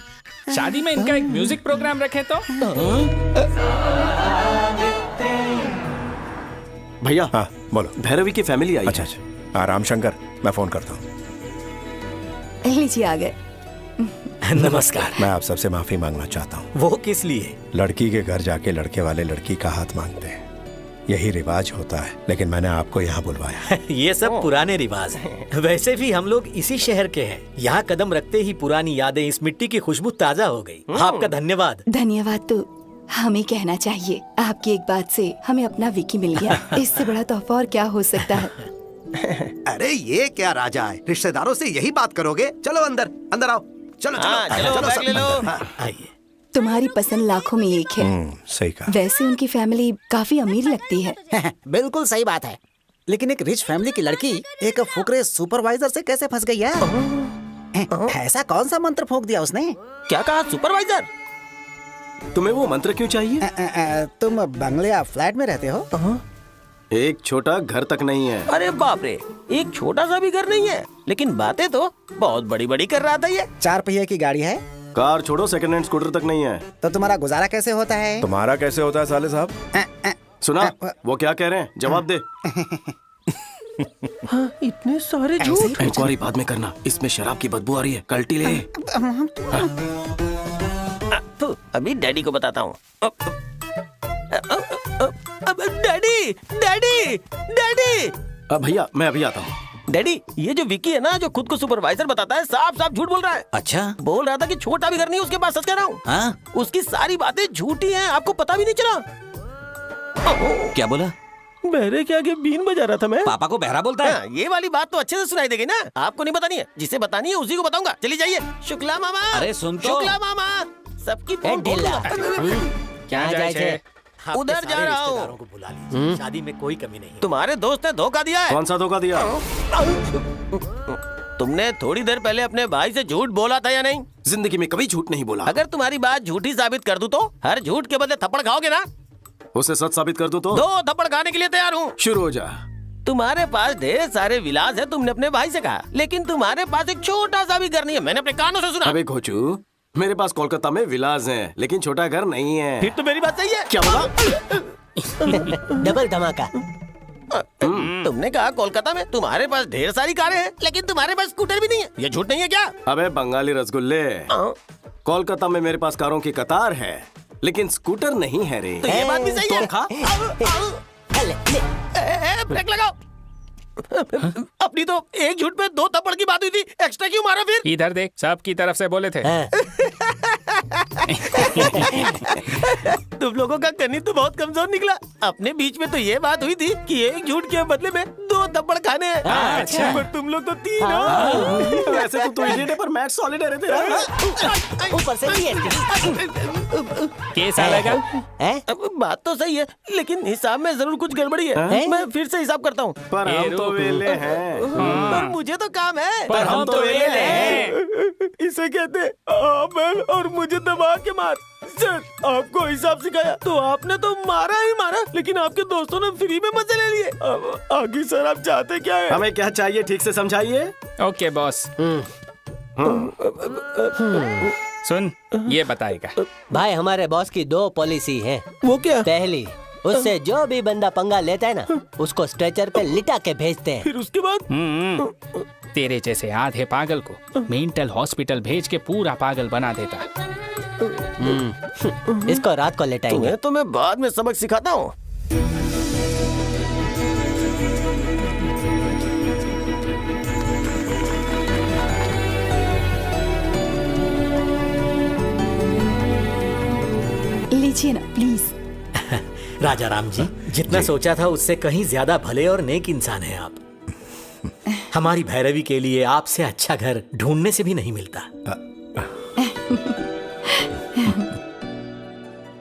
शादी में इनका एक म्यूजिक प्रोग्राम रखे तो। भैया, हाँ बोलो। भैरवी की फैमिली आई। अच्छा अच्छा, हाँ रामशंकर, मैं फोन करता हूँ। लीजिए आ गए। नमस्कार। मैं आप सबसे माफी मांगना चाहता हूँ। वो किस लिए? लड़की के घर जाके लड़के वाले लड़की का हाथ मांगते हैं, यही रिवाज होता है, लेकिन मैंने आपको यहाँ बुलवाया। ये सब पुराने रिवाज हैं। वैसे भी हम लोग इसी शहर के हैं। यहाँ कदम रखते ही पुरानी यादें, इस मिट्टी की खुशबू ताजा हो गई। आपका धन्यवाद। धन्यवाद तो हमें कहना चाहिए। आपकी एक बात से हमें अपना विकी मिल गया। इससे बड़ा तोहफा और क्या हो सकता है? अरे ये क्या राजा है, रिश्तेदारों से यही बात करोगे? चलो अंदर, अंदर आओ। चलो चलो बैग ले लो। आइए। तुम्हारी पसंद लाखों में एक है। सही कहा। वैसे उनकी फैमिली काफी अमीर लगती है। बिल्कुल सही बात है, लेकिन एक रिच फैमिली की लड़की एक फुकरे सुपरवाइजर से कैसे फंस गई है? ऐसा कौन सा मंत्र फूंक दिया उसने? क्या कहा? सुपरवाइजर? तुम्हें वो मंत्र क्यों चाहिए? तुम बंगले या फ्लैट में रहते हो? एक छोटा घर तक नहीं है। अरे बाप रे, एक छोटा सा भी घर नहीं है, लेकिन बातें तो बहुत बड़ी बड़ी कर रहा था ये। 4 पहिए की गाड़ी है? कार छोड़ो, सेकंड हैंड स्कूटर तक नहीं है। तो तुम्हारा गुजारा कैसे होता है? तुम्हारा कैसे होता है साले साहब? सुना वो क्या कह रहे हैं? जवाब दे। इतने सारे झूठ। इंक्वायरी बाद में करना, इसमें शराब की बदबू आ रही है, कल्टी ले। अभी डैडी को बताता हूँ। Daddy daddy daddy. भैया मैं अभी आता हूँ। डैडी, ये जो विकी है ना, जो खुद को सुपरवाइजर बताता है, साफ साफ झूठ बोल रहा है। अच्छा? बोल रहा था कि छोटा भी घर नहीं उसके पास। सच कह रहा हूँ। हाँ? उसकी सारी बातें झूठी हैं, आपको पता भी नहीं चला। क्या बोला? बहरे के आगे बीन बजा रहा था मैं। पापा को बहरा बोलता है? ये वाली बात तो अच्छे से सुनाई देगी ना। आपको नहीं बतानी है, जिसे बतानी है उसी को बताऊंगा। चलिए जाइए। शुक्ला मामा। अरे सुन तो। शुक्ला मामा, सबकी क्या जाए? उधर जा रहा हूँ। को बुला लीजिए, शादी में कोई कमी नहीं है। तुम्हारे दोस्त ने धोखा दिया है। कौन सा धोखा दिया? तुमने थोड़ी देर पहले अपने भाई से झूठ बोला था या नहीं? जिंदगी में कभी झूठ नहीं बोला। अगर तुम्हारी बात झूठी साबित कर दूं तो हर झूठ के बदले थप्पड़ खाओगे ना? उसे सच साबित कर दूं तो? 2 थप्पड़ खाने के लिए तैयार हूँ। शुरू हो जा। तुम्हारे पास ढेर सारे विलास है, तुमने अपने भाई से कहा, लेकिन तुम्हारे पास एक छोटा सा भी घर नहीं है। मैंने अपने कानों से सुना। अबे घोचू, मेरे पास कोलकाता में विलास हैं, लेकिन छोटा घर नहीं है। फिर तो मेरी बात सही है। क्या बोला? डबल धमाका। तुमने कहा कोलकाता में तुम्हारे पास ढेर सारी कारें हैं, लेकिन तुम्हारे पास स्कूटर भी नहीं है। ये झूठ नहीं है क्या? अबे बंगाली रसगुल्ले, कोलकाता में मेरे पास कारों की कतार है, लेकिन स्कूटर नहीं है रे। तो ये बात भी सही है। ब्रेक लगाओ। अपनी तो एक झूठ पे 2 थप्पड़ की बात हुई थी, एक्स्ट्रा क्यों मारा फिर? इधर देख, सबकी तरफ से बोले थे। तुम लोगों का कन्नी तो बहुत कमजोर निकला। अपने बीच में तो ये बात हुई थी कि एक झूठ के बदले में 2 थप्पड़ खाने हैं। अच्छा। पर तुम लोग तो 3 हो। वैसे तो इडियट है, पर मैथ सॉलिड है रे तेरा। ऊपर से केस आएगा। बात तो सही है, लेकिन हिसाब में जरूर कुछ गड़बड़ी है। मैं फिर से हिसाब करता हूँ। पर हम तो वेले हैं। पर मुझे तो काम है। पर हम तो वेले हैं। इसे कहते हैं और मुझे दबा के मार। सर, आपको हिसाब सिखाया तो आपने तो मारा ही मारा, लेकिन आपके दोस्तों ने फ्री में मजे ले लिए। अब आगे सर आप चाहते क्या है? हमें क्या चाहिए ठीक से समझाइए। Okay boss. सुन, ये बताएगा। भाई हमारे बॉस की 2 पॉलिसी है। वो क्या? पहली, उससे जो भी बंदा पंगा लेता है ना, उसको स्ट्रेचर पे लिटा के भेजते हैं। फिर उसके बाद तेरे जैसे आधे पागल को मेंटल हॉस्पिटल भेज के पूरा पागल बना देता। इसको रात को लेटाएंगे। तुम्हें तो मैं बाद में सबक सिखाता हूँ। लीजिए ना प्लीज। राजा राम जी, जितना सोचा था उससे कहीं ज्यादा भले और नेक इंसान हैं आप। हमारी भैरवी के लिए आपसे अच्छा घर ढूंढने से भी नहीं मिलता।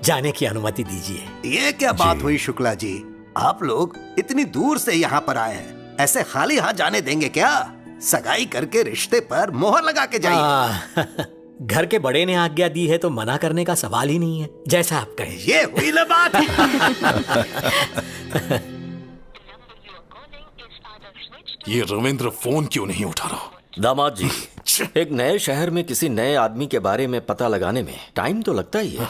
जाने की अनुमति दीजिए। ये क्या बात हुई शुक्ला जी, आप लोग इतनी दूर से यहाँ पर आए हैं, ऐसे खाली हाथ जाने देंगे क्या? सगाई करके रिश्ते पर मोहर लगा के जाइए। घर के बड़े ने आज्ञा दी है तो मना करने का सवाल ही नहीं है, जैसा आप कहें। ये हुई ना बात। ये रविंद्र फोन क्यों नहीं उठा रहा? दामाद जी, एक नए शहर में किसी नए आदमी के बारे में पता लगाने में टाइम तो लगता ही है।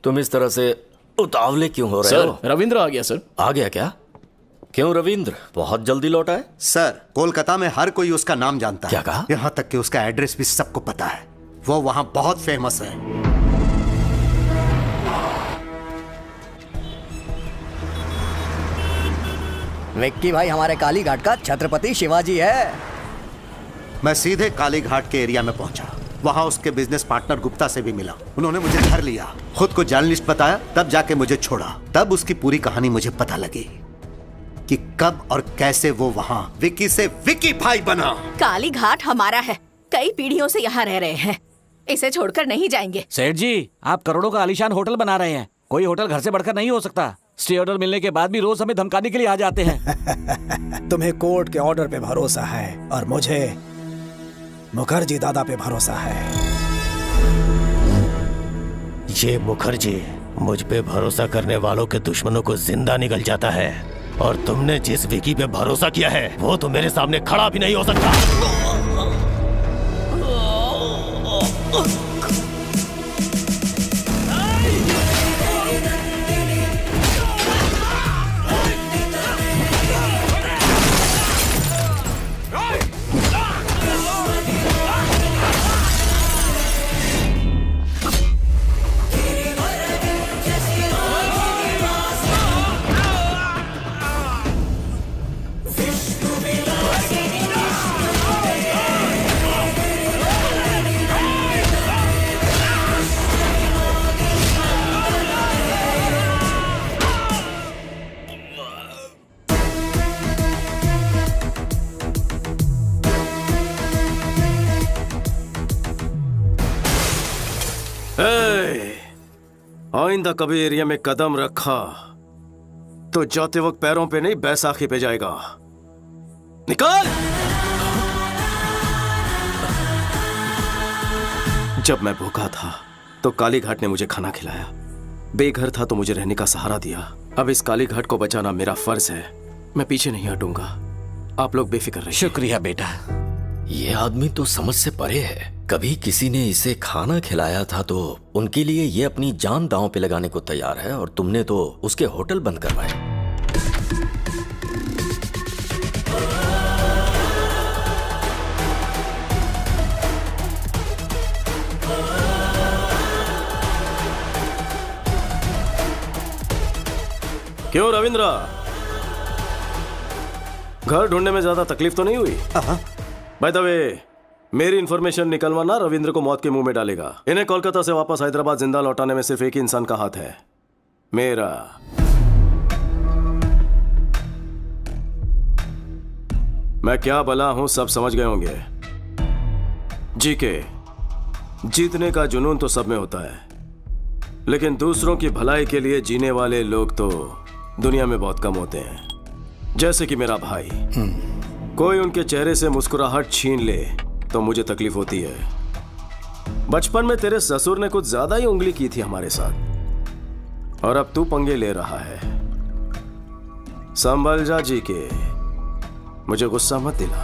तुम इस तरह से उतावले क्यों हो रहे हो? रविंद्र आ गया सर। आ गया क्या? क्यों रविंद्र बहुत जल्दी लौटा है? सर, कोलकाता में हर कोई उसका नाम जानता है। क्या कहा? यहाँ तक कि उसका एड्रेस भी सबको पता है। वो वहाँ बहुत फेमस है। विक्की भाई हमारे काली घाट का छत्रपति शिवाजी है। मैं सीधे काली घाट के एरिया में पहुंचा। वहाँ उसके बिजनेस पार्टनर गुप्ता से भी मिला। उन्होंने मुझे धर लिया, खुद को जर्नलिस्ट बताया, तब जाके मुझे छोड़ा। तब उसकी पूरी कहानी मुझे पता लगी कि कब और कैसे वो वहाँ विक्की से विक्की भाई बना। काली घाट हमारा है, कई पीढ़ियों से यहाँ रह रहे हैं, इसे छोड़कर नहीं जाएंगे। सेठ जी, आप करोड़ों का आलीशान होटल बना रहे हैं, कोई होटल घर से बढ़कर नहीं हो सकता। स्टे ऑर्डर मिलने के बाद भी रोज हमें धमकाने के लिए आ जाते हैं। तुम्हें कोर्ट के ऑर्डर पे भरोसा है और मुझे मुखर्जी दादा पे भरोसा है। ये मुखर्जी मुझ पे भरोसा करने वालों के दुश्मनों को जिंदा निकल जाता है, और तुमने जिस विकी पे भरोसा किया है वो तो मेरे सामने खड़ा भी नहीं हो सकता। आइंदा कभी एरिया में कदम रखा तो जाते वक्त पैरों पे नहीं बैसाखी पे जाएगा। निकाल। जब मैं भूखा था तो काली घाट ने मुझे खाना खिलाया, बेघर था तो मुझे रहने का सहारा दिया। अब इस काली घाट को बचाना मेरा फर्ज है, मैं पीछे नहीं हटूंगा। आप लोग बेफिक्र रहिए। शुक्रिया बेटा। ये आदमी तो समझ से परे है। कभी किसी ने इसे खाना खिलाया था तो उनके लिए ये अपनी जान दांव पे लगाने को तैयार है, और तुमने तो उसके होटल बंद करवाए। क्यों रविंद्र, घर ढूंढने में ज्यादा तकलीफ तो नहीं हुई? बाय द वे, मेरी इंफॉर्मेशन निकलवाना रविंद्र को मौत के मुंह में डालेगा। इन्हें कोलकाता से वापस हैदराबाद जिंदा लौटाने में सिर्फ एक ही इंसान का हाथ है, मेरा। मैं क्या भला हूं सब समझ गए होंगे। जी के जीतने का जुनून तो सब में होता है, लेकिन दूसरों की भलाई के लिए जीने वाले लोग तो दुनिया में बहुत कम होते हैं। जैसे कि मेरा भाई, कोई उनके चेहरे से मुस्कुराहट छीन ले तो मुझे तकलीफ होती है। बचपन में तेरे ससुर ने कुछ ज्यादा ही उंगली की थी हमारे साथ, और अब तू पंगे ले रहा है। संभल जा जी के, मुझे गुस्सा मत दिला।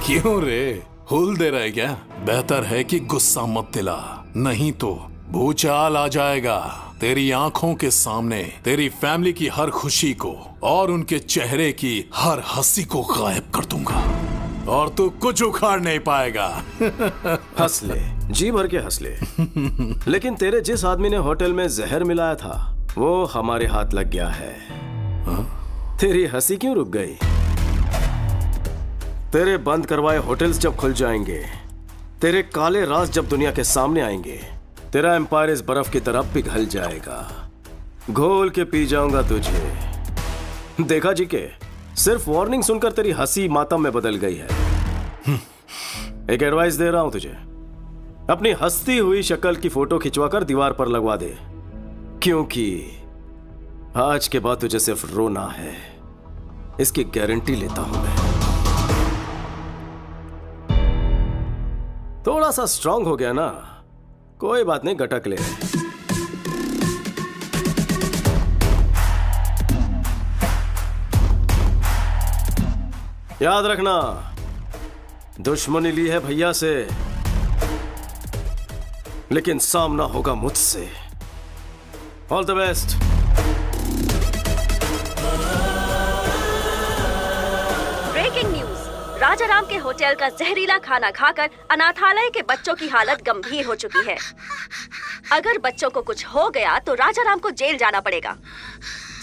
क्यों रे, फूल दे रहे क्या? बेहतर है कि गुस्सा मत दिला, नहीं तो भूचाल आ जाएगा। तेरी आंखों के सामने तेरी फैमिली की हर खुशी को और उनके चेहरे की हर हंसी को गायब कर दूंगा और तू कुछ उखाड़ नहीं पाएगा। हंस ले, जी भर के हंस ले। लेकिन तेरे जिस आदमी ने होटल में जहर मिलाया था वो हमारे हाथ लग गया है। तेरी हंसी क्यों रुक गई? तेरे बंद करवाए होटल्स जब खुल जाएंगे, तेरे काले राज जब दुनिया के सामने आएंगे, तेरा एम्पायर इस बर्फ की तरह पिघल जाएगा। घोल के पी जाऊंगा तुझे। देखा जी के, सिर्फ वार्निंग सुनकर तेरी हंसी मातम में बदल गई है। एक एडवाइस दे रहा हूं तुझे, अपनी हंसती हुई शक्ल की फोटो खिंचवाकर दीवार पर लगवा दे, क्योंकि आज के बाद तुझे सिर्फ रोना है, इसकी गारंटी लेता हूं मैं। थोड़ा सा स्ट्रांग हो गया ना, कोई बात नहीं, गटक ले। याद रखना, दुश्मनी ली है भैया से, लेकिन सामना होगा मुझसे। All the best. Breaking news, Rajaram के होटल का जहरीला खाना खाकर अनाथालय के बच्चों की हालत गंभीर हो चुकी है। अगर बच्चों को कुछ हो गया तो राजाराम को जेल जाना पड़ेगा।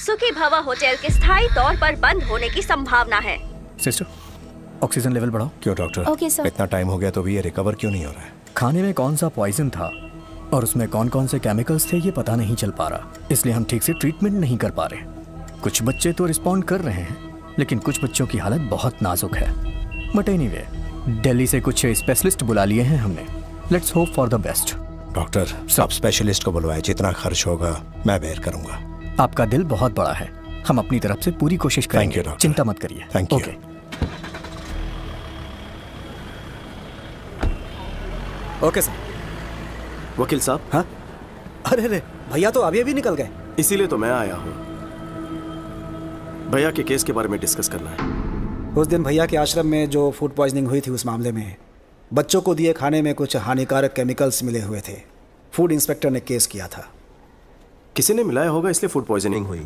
सुखी भवा होटल के स्थायी तौर पर बंद होने की संभावना है। सिस्टर, ऑक्सीजन लेवल बढ़ाओ। क्यों डॉक्टर? Okay sir. इतना टाइम हो गया तो भी ये रिकवर क्यों नहीं हो रहा है? खाने में कौन सा पॉइजन था और उसमें कौन कौन से केमिकल्स थे ये पता नहीं चल पा रहा, इसलिए हम ठीक से ट्रीटमेंट नहीं कर पा रहे। कुछ बच्चे तो रिस्पॉन्ड कर रहे हैं, लेकिन कुछ बच्चों की हालत बहुत नाजुक है। बट एनीवे, दिल्ली से कुछ स्पेशलिस्ट बुला लिए हैं हमने। Let's hope for the best. Doctor, सब स्पेशलिस्ट को बुलवाए, जितना खर्च होगा मैं बेयर करूंगा। आपका दिल बहुत बड़ा है, हम अपनी तरफ से पूरी कोशिश करेंगे। चिंता मत करिए। Thank you. Okay sir. वकील साहब। हाँ? अरे रे, भैया तो अभी निकल गए। इसीलिए तो मैं आया हूं, भैया के केस के बारे में डिस्कस करना है। उस दिन भैया के आश्रम में जो फूड पॉइजनिंग हुई थी, उस मामले में बच्चों को दिए खाने में कुछ हानिकारक केमिकल्स मिले हुए थे। फूड इंस्पेक्टर ने केस किया था। किसी ने मिलाया होगा, इसलिए फूड पॉइजनिंग हुई।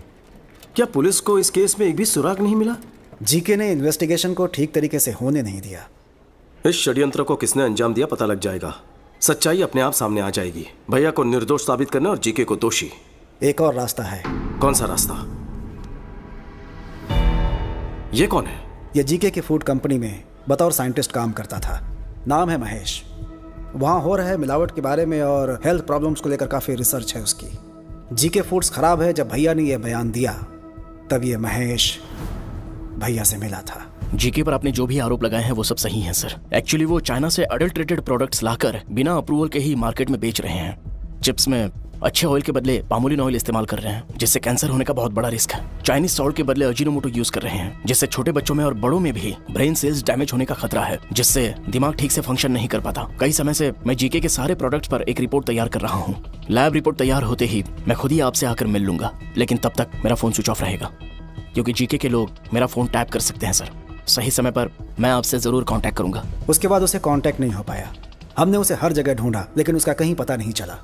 क्या पुलिस को इस केस में एक भी सुराग नहीं मिला? जीके ने इन्वेस्टिगेशन को ठीक तरीके से होने नहीं दिया। इस षड्यंत्र को किसने अंजाम दिया पता लग जाएगा, सच्चाई अपने आप सामने आ जाएगी। भैया को निर्दोष साबित करना और जीके को दोषी। एक और रास्ता है। कौन सा रास्ता? ये कौन है? ये जीके की फूड कंपनी में बतौर साइंटिस्ट काम करता था। नाम है महेश। वहाँ हो रहे मिलावट के बारे में और हेल्थ प्रॉब्लम्स को लेकर काफ़ी रिसर्च है उसकी। जीके फूड्स खराब है। जब भैया ने यह बयान दिया तब ये महेश भैया से मिला था। जीके पर आपने जो भी आरोप लगाए हैं वो सब सही हैं सर। एक्चुअली वो चाइना से अडल्ट्रेटेड प्रोडक्ट्स लाकर बिना अप्रूवल के ही मार्केट में बेच रहे हैं। चिप्स में अच्छे ऑयल के बदले पामोलिन ऑयल इस्तेमाल कर रहे हैं, जिससे कैंसर होने का बहुत बड़ा रिस्क है। चाइनीज सॉल्ट के बदले अजीनोमोटो यूज कर रहे हैं, जिससे छोटे बच्चों में और बड़ों में भी ब्रेन सेल्स डैमेज होने का खतरा है, जिससे दिमाग ठीक से फंक्शन नहीं कर पाता। कई समय से मैं जीके के सारे प्रोडक्ट्स पर एक रिपोर्ट तैयार कर रहा हूँ। लैब रिपोर्ट तैयार होते ही मैं खुद ही आपसे आकर मिल लूंगा, लेकिन तब तक मेरा फोन स्विच ऑफ रहेगा, क्योंकि जीके के लोग मेरा फोन टैप कर सकते हैं सर। सही समय पर मैं आपसे जरूर कांटेक्ट करूंगा। उसके बाद उसे कांटेक्ट नहीं हो पाया। हमने उसे हर जगह ढूंढा, लेकिन उसका कहीं पता नहीं चला।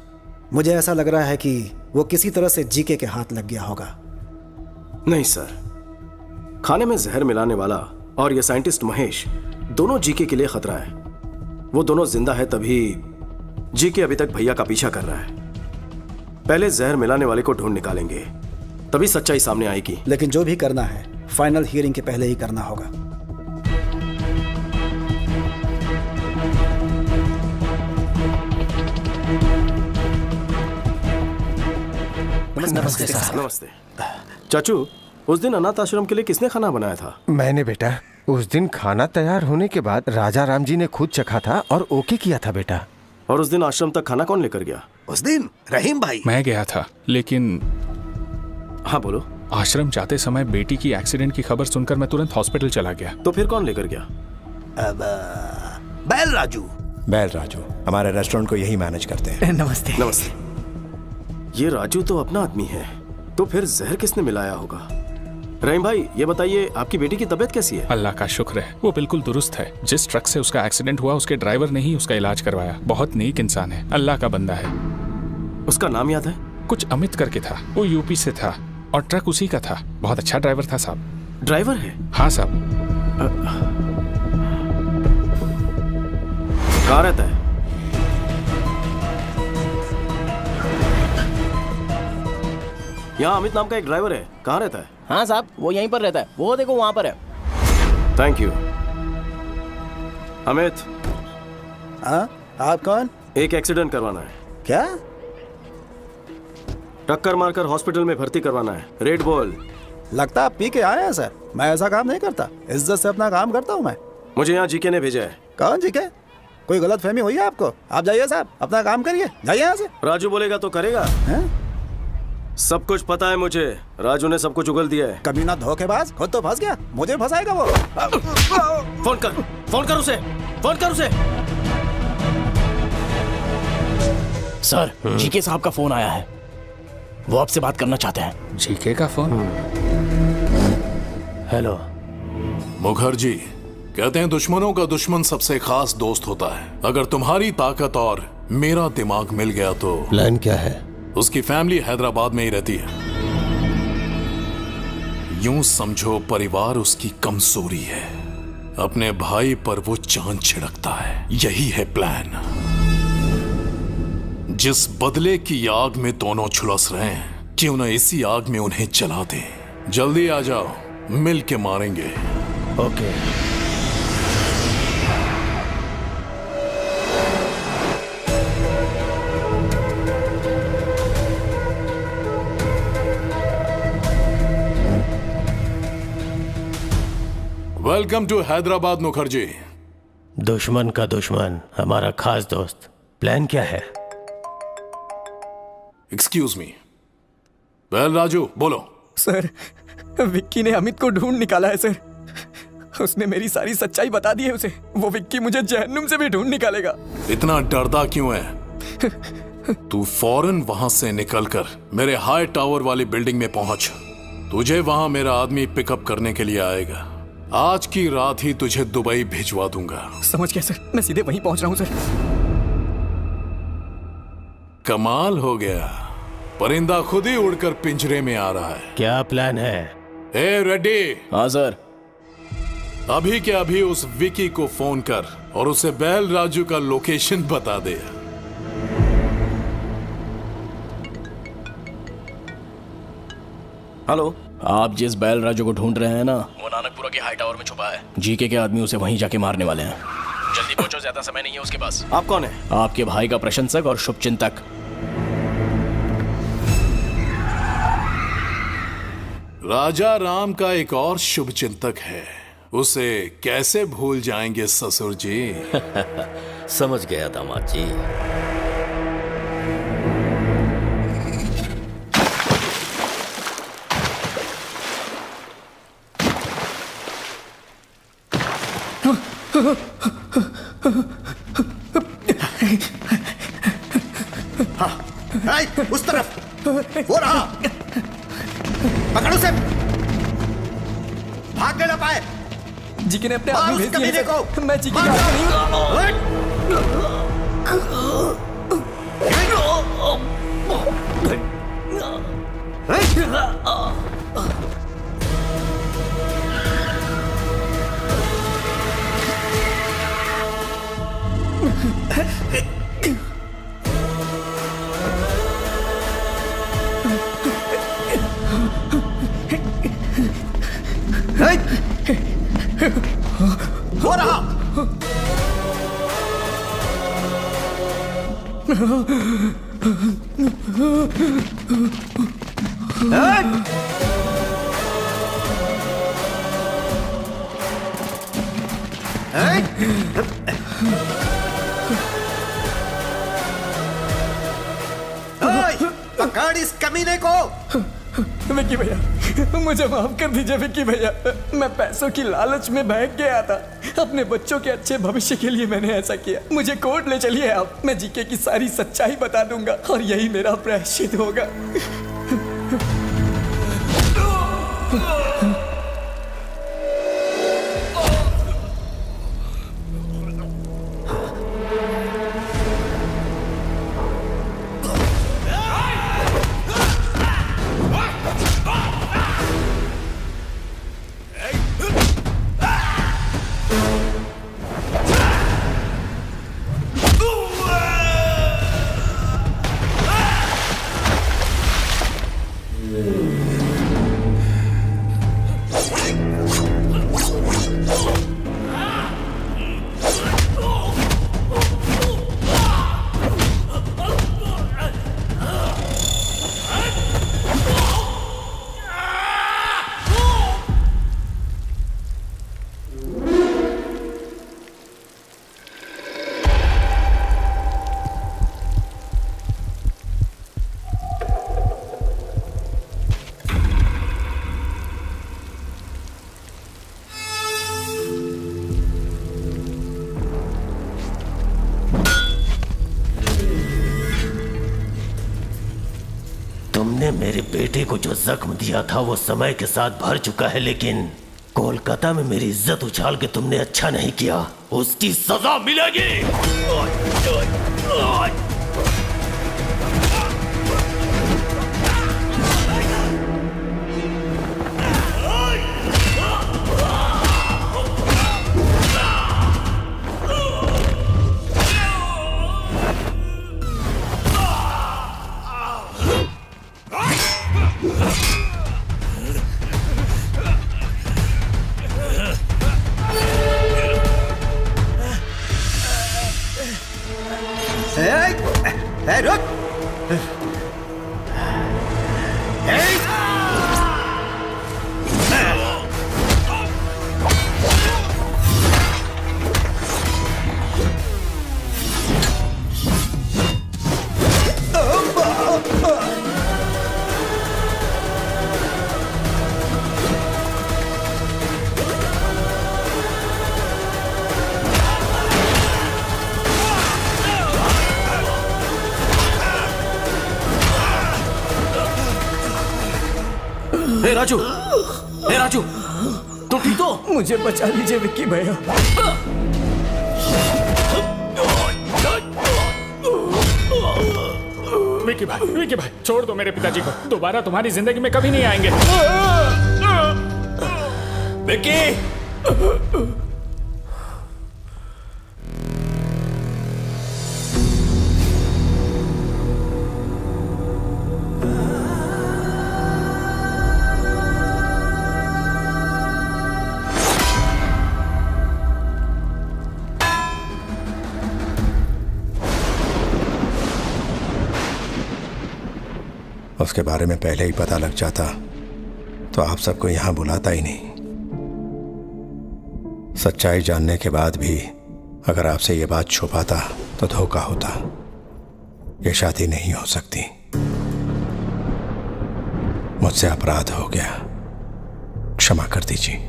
मुझे ऐसा लग रहा है कि वो किसी तरह से जीके के हाथ लग गया होगा। नहीं सर, खाने में जहर मिलाने वाला और ये साइंटिस्ट महेश दोनों जीके के लिए खतरा है। वो दोनों जिंदा है तभी जीके अभी तक भैया का पीछा कर रहा है। पहले जहर मिलाने वाले को ढूंढ निकालेंगे, तभी सच्चाई सामने आएगी। लेकिन जो भी करना है फाइनल हियरिंग के पहले ही करना होगा। नमस्ते सर। नमस्ते चाचू, उस दिन अनाथ आश्रम के लिए किसने खाना बनाया था? मैंने बेटा। उस दिन खाना तैयार होने के बाद राजा राम जी ने खुद चखा था और ओके किया था बेटा। और उस दिन आश्रम तक खाना कौन लेकर गया? उस दिन रहीम भाई। मैं गया था, लेकिन हाँ बोलो। आश्रम जाते समय बेटी की एक्सीडेंट की खबर सुनकर मैं तुरंत हॉस्पिटल चला गया। तो फिर कौन लेकर गया? बैल राजू। बैल राजू हमारे रेस्टोरेंट को यही मैनेज करते हैं। नमस्ते। नमस्ते। ये राजू तो अपना आदमी है, तो फिर जहर किसने मिलाया होगा? रहीम भाई, ये बताइए आपकी बेटी की तबीयत कैसी है? अल्लाह का शुक्र है, वो बिल्कुल दुरुस्त है। जिस ट्रक से उसका एक्सीडेंट हुआ उसके ड्राइवर ने ही उसका इलाज करवाया। बहुत नेक इंसान है, अल्लाह का बंदा है। उसका नाम याद है? कुछ अमित करके था, वो यूपी से था और ट्रक उसी का था। बहुत अच्छा ड्राइवर था साहब। ड्राइवर है? हाँ साहब। कहाँ रहता है? यहाँ अमित नाम का एक ड्राइवर है, कहाँ रहता है? हाँ साहब, वो यहीं पर रहता है। वो देखो वहाँ पर है। Thank you. अमित। हाँ, आप कौन? एक एक्सीडेंट करवाना है। क्या? टक्कर मारकर हॉस्पिटल में भर्ती करवाना है। रेड बोल। लगता आप पी के आए हैं सर। मैं ऐसा काम नहीं करता, इज्जत से अपना काम करता हूँ मैं। मुझे यहाँ जीके ने भेजा है। कौन जीके? कोई गलत फहमी हुई है आपको? आप जाइए साहब, अपना काम करिए, जाइए यहाँ से। राजू बोलेगा तो करेगा। है? सब कुछ पता है मुझे। राजू ने सब कुछ उगल दिया है। कमीना धोखेबाज, खुद तो फंस गया, मुझे फंसाएगा वो। फोन कर उसे, फोन कर उसे। सर, जीके साहब का फोन आया है, वो आपसे बात करना चाहते हैं। जीके का फोन? हेलो। मुखर्जी, कहते हैं दुश्मनों का दुश्मन सबसे खास दोस्त होता है। अगर तुम्हारी ताकत और मेरा दिमाग मिल गया तो प्लान क्या है? उसकी फैमिली हैदराबाद में ही रहती है। यूं समझो परिवार उसकी कमजोरी है। अपने भाई पर वो चांद छिड़कता है। यही है प्लान। जिस बदले की आग में दोनों झुलस रहे हैं, क्यों न इसी आग में उन्हें जला दें। जल्दी आ जाओ, मिल के मारेंगे। Okay. Welcome to Hyderabad Mukherjee. दुश्मन का दुश्मन हमारा खास दोस्त। प्लान क्या है? Excuse me. वेल राजू, बोलो। सर, विक्की ने अमित को ढूंढ निकाला है सर। उसने मेरी सारी सच्चाई बता दी है उसे। वो विक्की मुझे जहन्नुम से भी ढूंढ निकालेगा। इतना डरता क्यों है? तू फौरन वहां से निकलकर मेरे हाई टावर वाली बिल्डिंग में पहुंच। तुझे वहां मेरा आदमी पिकअप करने के लिए आएगा। आज की रात ही तुझे दुबई भिजवा दूंगा। समझ गया सर, मैं सीधे वहीं पहुंच रहा हूं सर। कमाल हो गया, परिंदा खुद ही उड़कर पिंजरे में आ रहा है। क्या प्लान है? ए रेड्डी। हाँ सर। अभी के अभी उस विकी को फोन कर और उसे बैल राजू का लोकेशन बता दे। हेलो। आप जिस बैल राजू को ढूंढ रहे हैं ना, वो नानकपुरा के हाई टावर में छुपा है। जीके के आदमी उसे वहीं जाके मारने वाले हैं। जल्दी पहुंचो, ज्यादा समय नहीं है उसके पास। आप कौन है? आपके भाई का प्रशंसक और शुभचिंतक। राजा राम का एक और शुभचिंतक है, उसे कैसे भूल जाएंगे ससुर जी। समझ गया दामाद जी। हाँ, उस तरफ वो रहा। पकड़ो उसे। भाग ना पाए। जीके ने अपने आदमी भेज दिए को। मैं जीके का आदमी वो रहा। पकड़ इस कमीने को। विक्की भैया, मुझे माफ कर दीजिए विक्की भैया। मैं पैसों की लालच में बहक गया था। अपने बच्चों के अच्छे भविष्य के लिए मैंने ऐसा किया। मुझे कोर्ट ले चलिए आप, मैं जीके की सारी सच्चाई बता दूंगा और यही मेरा प्रायश्चित होगा। तुमने मेरे बेटे को जो जख्म दिया था वो समय के साथ भर चुका है, लेकिन कोलकाता में मेरी इज्जत उछाल के तुमने अच्छा नहीं किया, उसकी सजा मिलेगी। रुक। हे राजू, हे राजू, तुम ठीक हो? मुझे बचा लीजिए विक्की भैया। विक्की भाई, छोड़ दो मेरे पिताजी को, दोबारा तुम्हारी जिंदगी में कभी नहीं आएंगे। विक्की! उसके बारे में पहले ही पता लग जाता तो आप सबको यहां बुलाता ही नहीं। सच्चाई जानने के बाद भी अगर आपसे ये बात छुपाता तो धोखा होता। ये शादी नहीं हो सकती। मुझसे अपराध हो गया, क्षमा कर दीजिए।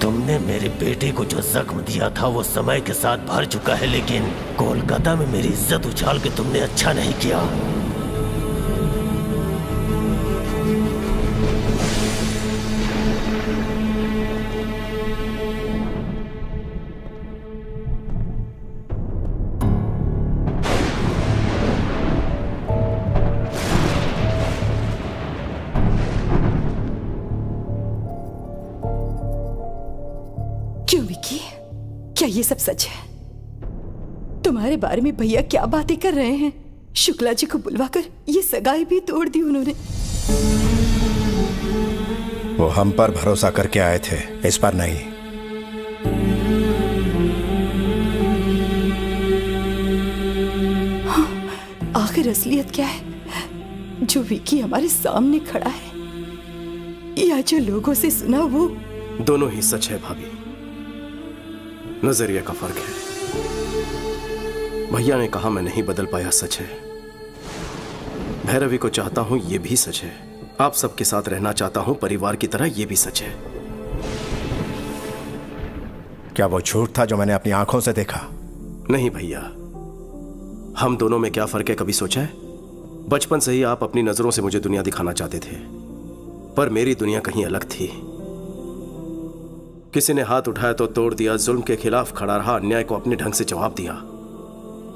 तुमने मेरे बेटे को जो जख्म दिया था वो समय के साथ भर चुका है, लेकिन कोलकाता में मेरी इज्जत उछाल के तुमने अच्छा नहीं किया। क्यों विकी? क्या ये सब सच है? तुम्हारे बारे में भैया क्या बातें कर रहे हैं? शुक्ला जी को बुलवाकर ये सगाई भी तोड़ दी उन्होंने। वो हम पर भरोसा करके आए थे, इस पर नहीं। हाँ, आखिर असलियत क्या है? जो विकी हमारे सामने खड़ा है या जो लोगों से सुना वो? दोनों ही सच है भाभी, नजरिया का फर्क है। भैया ने कहा मैं नहीं बदल पाया, सच है। भैरवी को चाहता हूं, यह भी सच है। आप सबके साथ रहना चाहता हूं परिवार की तरह, यह भी सच है। क्या वो झूठ था जो मैंने अपनी आंखों से देखा? नहीं भैया, हम दोनों में क्या फर्क है कभी सोचा है? बचपन से ही आप अपनी नजरों से मुझे दुनिया दिखाना चाहते थे, पर मेरी दुनिया कहीं अलग थी। किसी ने हाथ उठाया तो तोड़ दिया, जुल्म के खिलाफ खड़ा रहा, अन्याय को अपने ढंग से जवाब दिया।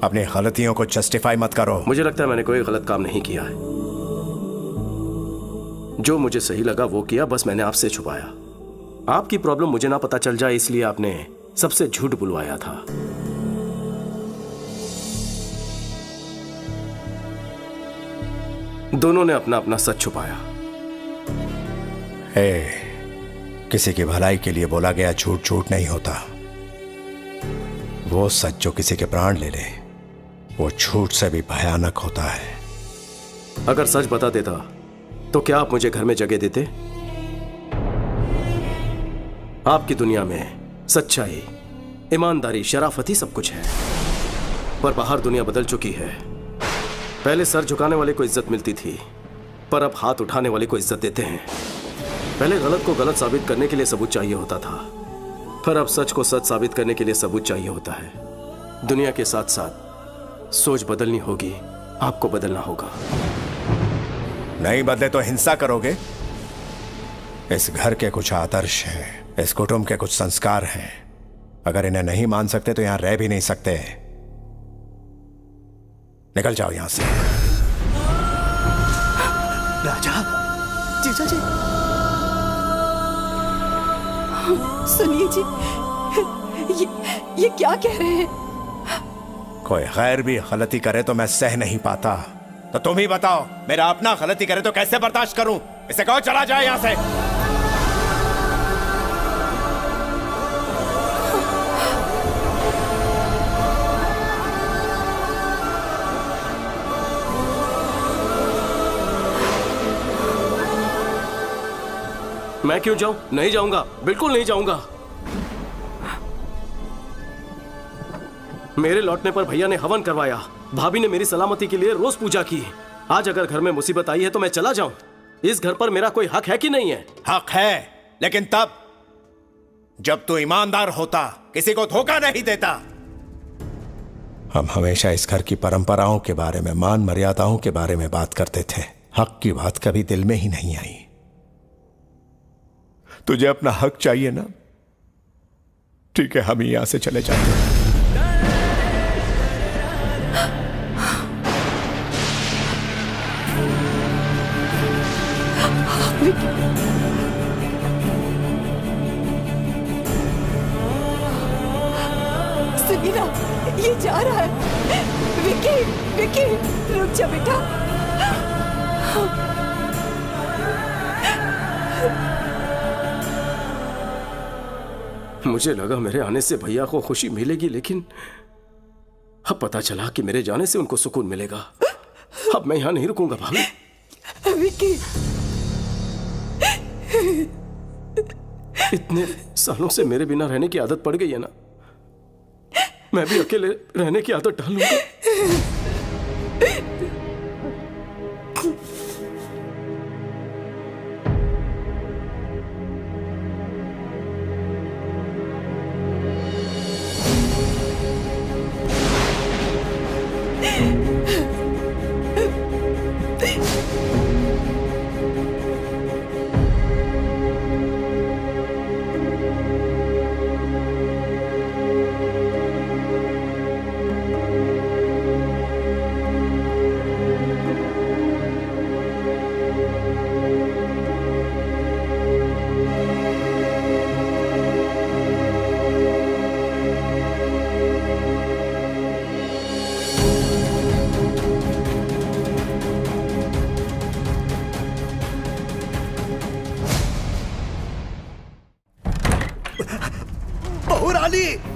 अपनी गलतियों को जस्टिफाई मत करो। मुझे लगता है मैंने कोई गलत काम नहीं किया है। जो मुझे सही लगा वो किया, बस मैंने आपसे छुपाया। आपकी प्रॉब्लम मुझे ना पता चल जाए इसलिए आपने सबसे झूठ बुलवाया था। दोनों ने अपना अपना सच छुपाया। किसी की भलाई के लिए बोला गया झूठ झूठ नहीं होता। वो सच जो किसी के प्राण ले ले, वो झूठ से भी भयानक होता है। अगर सच बता देता तो क्या आप मुझे घर में जगह देते? आपकी दुनिया में सच्चाई, ईमानदारी, शराफत ही सब कुछ है, पर बाहर दुनिया बदल चुकी है। पहले सर झुकाने वाले को इज्जत मिलती थी, पर अब हाथ उठाने वाले को इज्जत देते हैं। पहले गलत को गलत साबित करने के लिए सबूत चाहिए होता था, पर अब सच को सच साबित करने के लिए सबूत चाहिए होता है। दुनिया के साथ साथ सोच बदलनी होगी, आपको बदलना होगा। नहीं बदले तो हिंसा करोगे? इस घर के कुछ आदर्श हैं, इस कुटुंब के कुछ संस्कार हैं। अगर इन्हें नहीं मान सकते तो यहां रह भी नहीं सकते। निकल जाओ यहां से। राजा, जीजा जी, सुनिए जी, ये क्या कह रहे हैं? कोई गैर भी गलती करे तो मैं सह नहीं पाता। तो तुम ही बताओ, मेरा अपना गलती करे तो कैसे बर्दाश्त करूं? इसे कहो चला जाए यहां से। मैं क्यों जाऊं? नहीं जाऊंगा, बिल्कुल नहीं जाऊंगा। मेरे लौटने पर भैया ने हवन करवाया, भाभी ने मेरी सलामती के लिए रोज पूजा की। आज अगर घर में मुसीबत आई है तो मैं चला जाऊं? इस घर पर मेरा कोई हक है कि नहीं है? हक है, लेकिन तब जब तू ईमानदार होता, किसी को धोखा नहीं देता। हम हमेशा इस घर की परंपराओं के बारे में, मान मर्यादाओं के बारे में बात करते थे। हक की बात कभी दिल में ही नहीं आई। तुझे अपना हक चाहिए ना? ठीक है, हम यहां से चले जाते हैं। सुनिए ना, ये जा रहा है। विकी, विकी, रुक जा बेटा। मुझे लगा मेरे आने से भैया को खुशी मिलेगी, लेकिन अब पता चला कि मेरे जाने से उनको सुकून मिलेगा। अब मैं यहां नहीं रुकूंगा भाभी। विकी, इतने सालों से मेरे बिना रहने की आदत पड़ गई है ना, मैं भी अकेले रहने की आदत डालूंगा।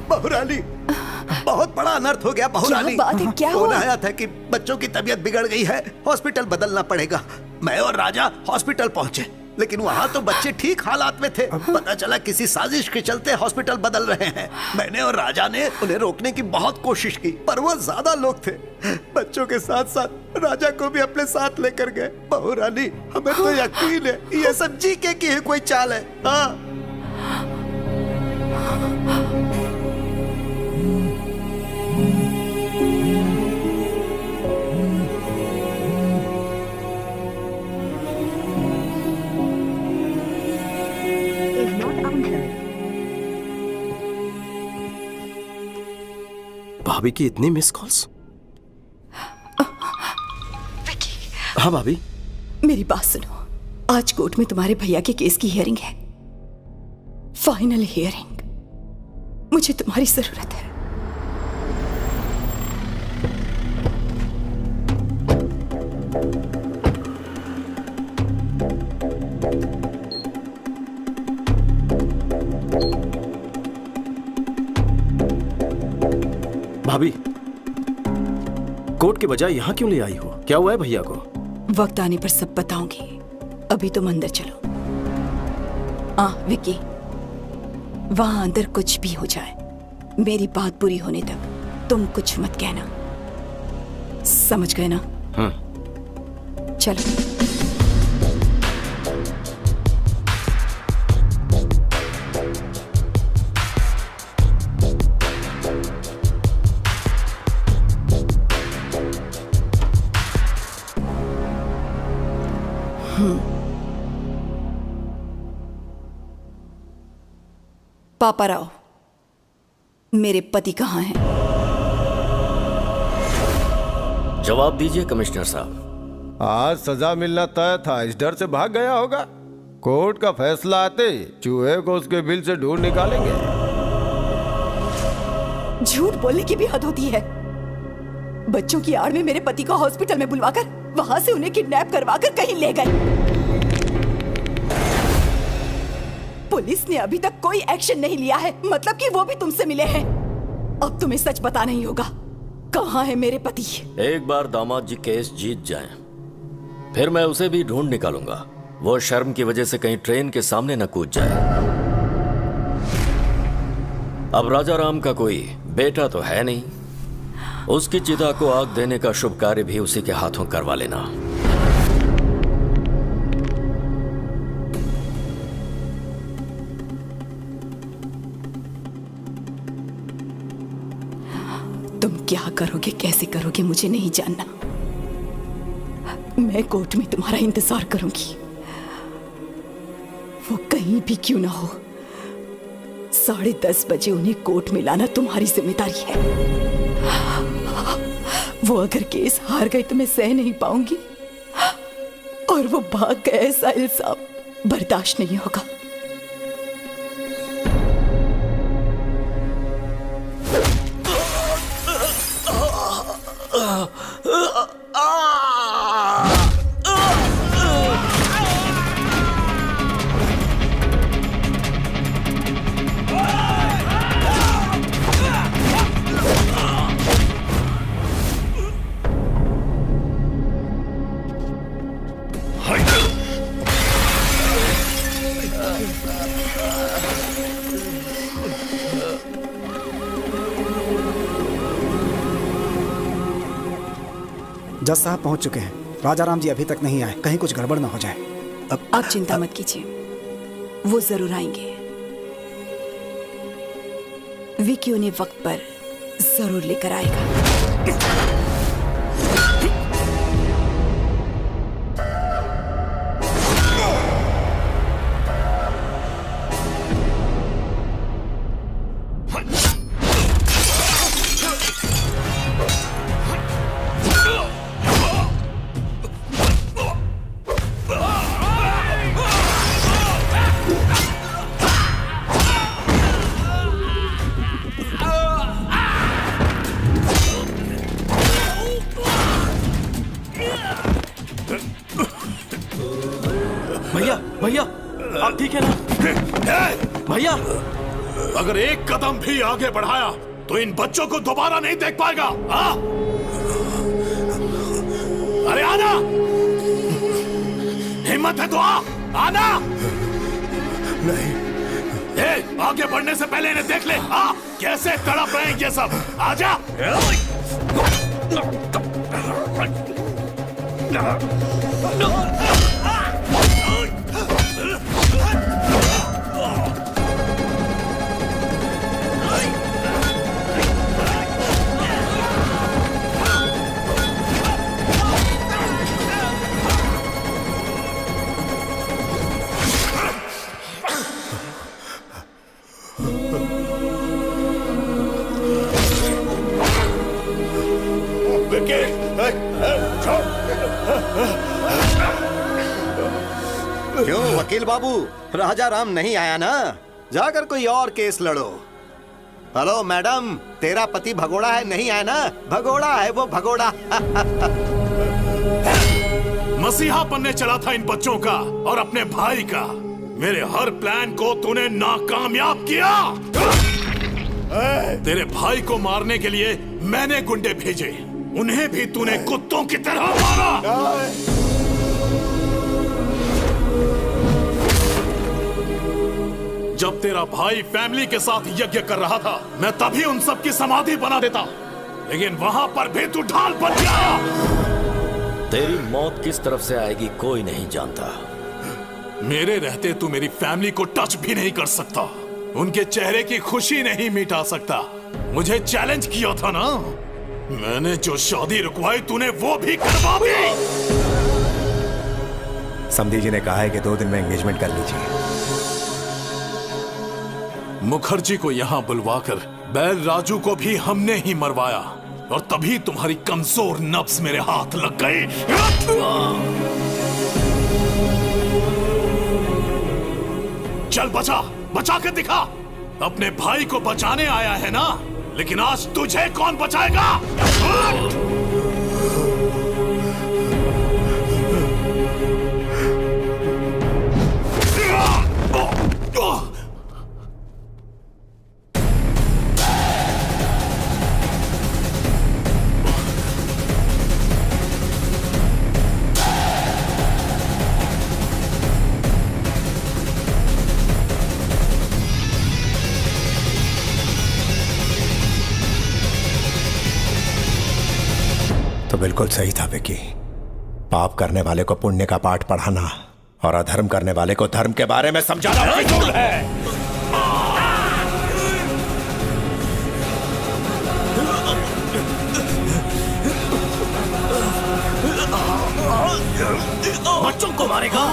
बहुरानी, बहुत बड़ा अनर्थ हो गया बहुरानी। क्या बात है, क्या हुआ? फोन आया था कि बच्चों की तबीयत बिगड़ गई है, हॉस्पिटल बदलना पड़ेगा। मैं और राजा हॉस्पिटल पहुंचे, लेकिन वहां तो बच्चे ठीक हालात में थे। पता चला किसी साजिश के चलते हॉस्पिटल बदल रहे हैं। मैंने और राजा ने उन्हें रोकने की बहुत कोशिश की, पर वो ज्यादा लोग थे। बच्चों के साथ साथ राजा को भी अपने साथ लेकर गए। बहुरानी, हमें तो यकीन है ये सब जीके की ही कोई चाल है। हाँ, भाभी की इतनी मिस कॉल्स? हाँ भाभी, मेरी बात सुनो। आज कोर्ट में तुम्हारे भैया के केस की हियरिंग है, फाइनल हियरिंग। मुझे तुम्हारी जरूरत है। भाभी, कोर्ट के बजाय यहाँ क्यों ले आई हो? क्या हुआ है भैया को? वक्त आने पर सब बताऊंगी, अभी तुम अंदर चलो। विकी, वहां अंदर कुछ भी हो जाए, मेरी बात पूरी होने तक तुम कुछ मत कहना, समझ गए ना? चलो। पापा राव, मेरे पति कहाँ हैं? जवाब दीजिए कमिश्नर साहब। आज सजा मिलना तय था, इस डर से भाग गया होगा। कोर्ट का फैसला आते ही चूहे को उसके बिल से ढूंढ निकालेंगे। झूठ बोलने की भी हद होती है। बच्चों की आड़ में मेरे पति को हॉस्पिटल में बुलवाकर वहां से उन्हें किडनैप करवाकर कहीं ले गए। पुलिस ने अभी तक कोई एक्शन नहीं लिया है, मतलब कि वो भी तुमसे मिले हैं। अब तुम्हें सच बताना ही होगा, कहाँ है मेरे पति? एक बार दामाद जी केस जीत जाएं, फिर मैं उसे भी ढूंढ निकालूंगा। वो शर्म की वजह से कहीं ट्रेन के सामने न कूद जाए। अब राजा राम का कोई बेटा तो है नहीं, उसकी चिता को आग देने का शुभ कार्य भी उसी के हाथों करवा लेना। तुम क्या करोगे, कैसे करोगे, मुझे नहीं जानना। मैं कोर्ट में तुम्हारा इंतजार करूंगी, वो कहीं भी क्यों ना हो। 10:30 बजे उन्हें कोर्ट में लाना तुम्हारी जिम्मेदारी है। वो अगर केस हार गए तो मैं सह नहीं पाऊंगी, और वो भाग गए ऐसा इल्जाम बर्दाश्त नहीं होगा। जज साहब पहुंच चुके हैं। राजा राम जी अभी तक नहीं आए, कहीं कुछ गड़बड़ ना हो जाए। आप चिंता मत कीजिए, वो जरूर आएंगे। विकी उन्हें वक्त पर जरूर लेकर आएगा। भैया भैया आप ठीक है ना? भैया अगर एक कदम भी आगे बढ़ाया तो इन बच्चों को दोबारा नहीं देख पाएगा। अरे आना, हिम्मत है तो आना। नहीं, आगे बढ़ने से पहले इन्हें देख ले। कैसे तड़प रहे हैं ये सब। आजा। क्यों वकील बाबू, राजा राम नहीं आया ना? जाकर कोई और केस लड़ो। हेलो मैडम, तेरा पति भगोड़ा है, नहीं आया ना? भगोड़ा है वो, भगोड़ा। मसीहा बनने चला था इन बच्चों का और अपने भाई का। मेरे हर प्लान को तूने नाकामयाब किया। तेरे भाई को मारने के लिए मैंने गुंडे भेजे, उन्हें भी तूने कुत्तों की तरह मारा। जब तेरा भाई फैमिली के साथ यज्ञ कर रहा था, मैं तभी उन सब की समाधि बना देता, लेकिन वहां पर भी तू ढाल बन गया। तेरी मौत किस तरफ से आएगी कोई नहीं जानता। मेरे रहते तू मेरी फैमिली को टच भी नहीं कर सकता, उनके चेहरे की खुशी नहीं मिटा सकता। मुझे चैलेंज किया था ना, मैंने जो शादी रुकवाई तूने वो भी करवा दी। समधी जी ने कहा है कि 2 दिन में एंगेजमेंट कर लीजिए। मुखर्जी को यहाँ बुलवाकर बैल राजू को भी हमने ही मरवाया, और तभी तुम्हारी कमजोर नब्ज मेरे हाथ लग गई। चल बचा, बचा के दिखा। अपने भाई को बचाने आया है ना, लेकिन आज तुझे कौन बचाएगा? तो बिल्कुल सही था विकी। पाप करने वाले को पुण्य का पाठ पढ़ाना और अधर्म करने वाले को धर्म के बारे में समझाना फिजूल है। बच्चों को मारेगा?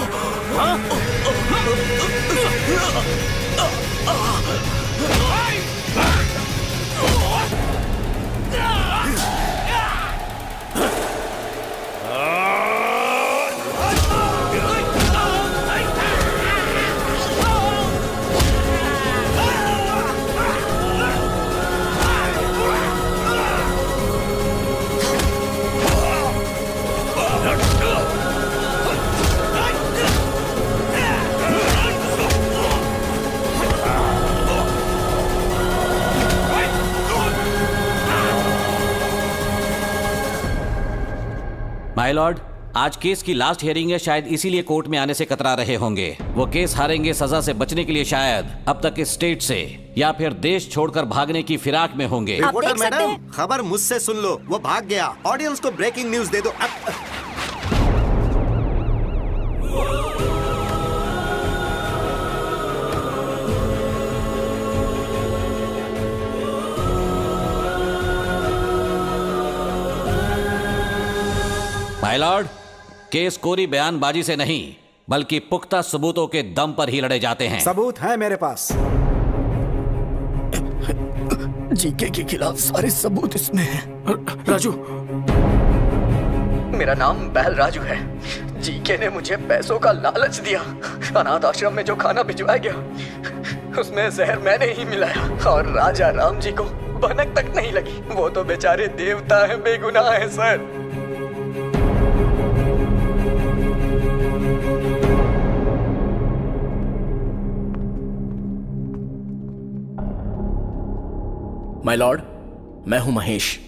हाँ? माय लॉर्ड, आज केस की लास्ट हियरिंग है, शायद इसीलिए कोर्ट में आने से कतरा रहे होंगे। वो केस हारेंगे सजा से बचने के लिए शायद अब तक इस स्टेट से या फिर देश छोड़कर भागने की फिराक में होंगे। रिपोर्टर मैडम, खबर मुझसे सुन लो, वो भाग गया। ऑडियंस को ब्रेकिंग न्यूज दे दो। माय लॉर्ड, केस कोरी बयानबाजी से नहीं बल्कि पुख्ता सबूतों के दम पर ही लड़े जाते हैं। सबूत है मेरे पास। जीके के खिलाफ सारे सबूत इसमें हैं। राजू, मेरा नाम बैल राजू है। जीके ने मुझे पैसों का लालच दिया। अनाथ आश्रम में जो खाना भिजवाया गया उसमें जहर मैंने ही मिलाया, और राजा राम जी को भनक तक नहीं लगी। वो तो बेचारे देवता हैं, बेगुनाह हैं सर। माय लॉर्ड, मैं हूं महेश।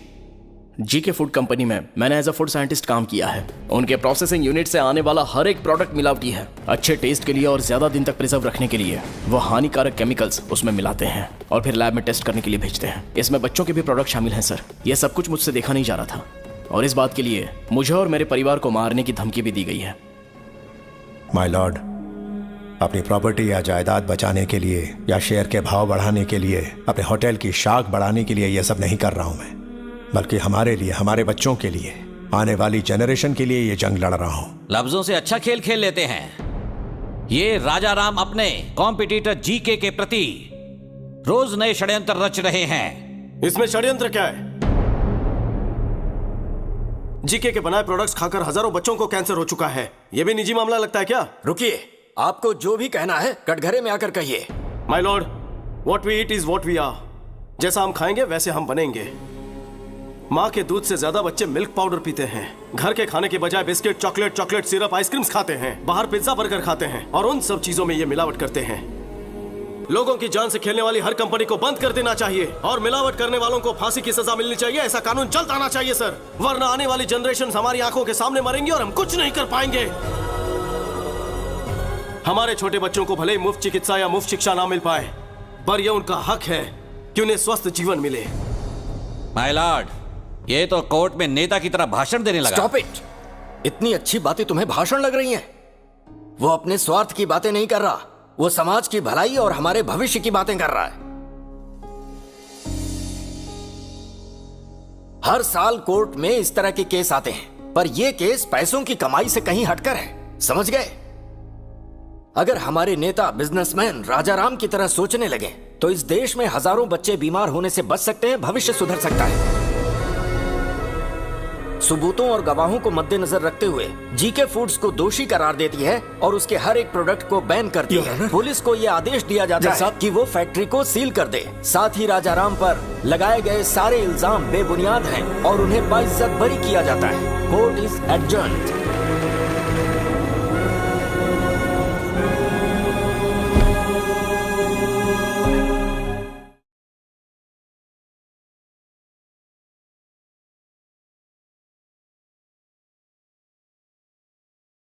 जीके फूड कंपनी में मैंने एज अ फूड साइंटिस्ट काम किया है। उनके प्रोसेसिंग यूनिट से आने वाला हर एक प्रोडक्ट मिलावटी है। अच्छे टेस्ट के लिए और ज्यादा दिन तक प्रिजर्व रखने के लिए वो हानिकारक केमिकल्स उसमें मिलाते हैं और फिर लैब में टेस्ट करने के लिए भेजते हैं। इसमें बच्चों के भी प्रोडक्ट शामिल हैं सर। यह सब कुछ मुझसे देखा नहीं जा रहा था, और इस बात के लिए मुझे और मेरे परिवार को मारने की धमकी भी दी गई है। माय लॉर्ड, अपनी प्रॉपर्टी या जायदाद बचाने के लिए या शेयर के भाव बढ़ाने के लिए, अपने होटल की शाख बढ़ाने के लिए यह सब नहीं कर रहा हूं मैं, बल्कि हमारे लिए, हमारे बच्चों के लिए, आने वाली जनरेशन के लिए ये जंग लड़ रहा हूं। लफ्जों से अच्छा खेल खेल लेते हैं। ये राजा राम अपने कॉम्पिटिटर जीके के प्रति रोज नए षड्यंत्र रच रहे हैं। इसमें षड्यंत्र क्या है? जीके के बनाए प्रोडक्ट्स खाकर हजारों बच्चों को कैंसर हो चुका है। यह भी निजी मामला लगता है क्या? रुकिए, आपको जो भी कहना है कटघरे में आकर कहिए। My lord, what we eat is what we are. जैसा हम खाएंगे वैसे हम बनेंगे। माँ के दूध से ज्यादा बच्चे मिल्क पाउडर पीते हैं। घर के खाने के बजाय biscuit, chocolate, chocolate syrup, ice creams खाते हैं। बाहर पिज्जा, बर्गर खाते हैं, और उन सब चीजों में ये मिलावट करते हैं। लोगों की जान से खेलने वाली हर कंपनी को बंद कर देना चाहिए, और मिलावट करने वालों को फांसी की सजा मिलनी चाहिए। ऐसा कानून जल्द आना चाहिए सर, वरना आने वाली जनरेशन हमारी आंखों के सामने मरेंगी और हम कुछ नहीं कर पाएंगे। हमारे छोटे बच्चों को भले ही मुफ्त चिकित्सा या मुफ्त शिक्षा ना मिल पाए, पर यह उनका हक है कि उन्हें स्वस्थ जीवन मिले। माय लॉर्ड, ये तो कोर्ट में नेता की तरह भाषण देने लगा। Stop it. इतनी अच्छी बातें तुम्हें भाषण लग रही हैं? वो अपने स्वार्थ की बातें नहीं कर रहा, वो समाज की भलाई और हमारे भविष्य की बातें कर रहा है। हर साल कोर्ट में इस तरह के केस आते हैं, पर यह केस पैसों की कमाई से कहीं हटकर है, समझ गए? अगर हमारे नेता बिजनेसमैन राजाराम की तरह सोचने लगे तो इस देश में हजारों बच्चे बीमार होने से बच सकते हैं, भविष्य सुधर सकता है। सबूतों और गवाहों को मद्देनजर रखते हुए जीके फूड्स को दोषी करार देती है और उसके हर एक प्रोडक्ट को बैन करती है। पुलिस को यह आदेश दिया जाता है कि वो फैक्ट्री को सील कर दे। साथ ही राजाराम पर लगाए गए सारे इल्जाम बेबुनियाद हैं और उन्हें बाइज्जत बरी किया जाता है। Court is adjourned.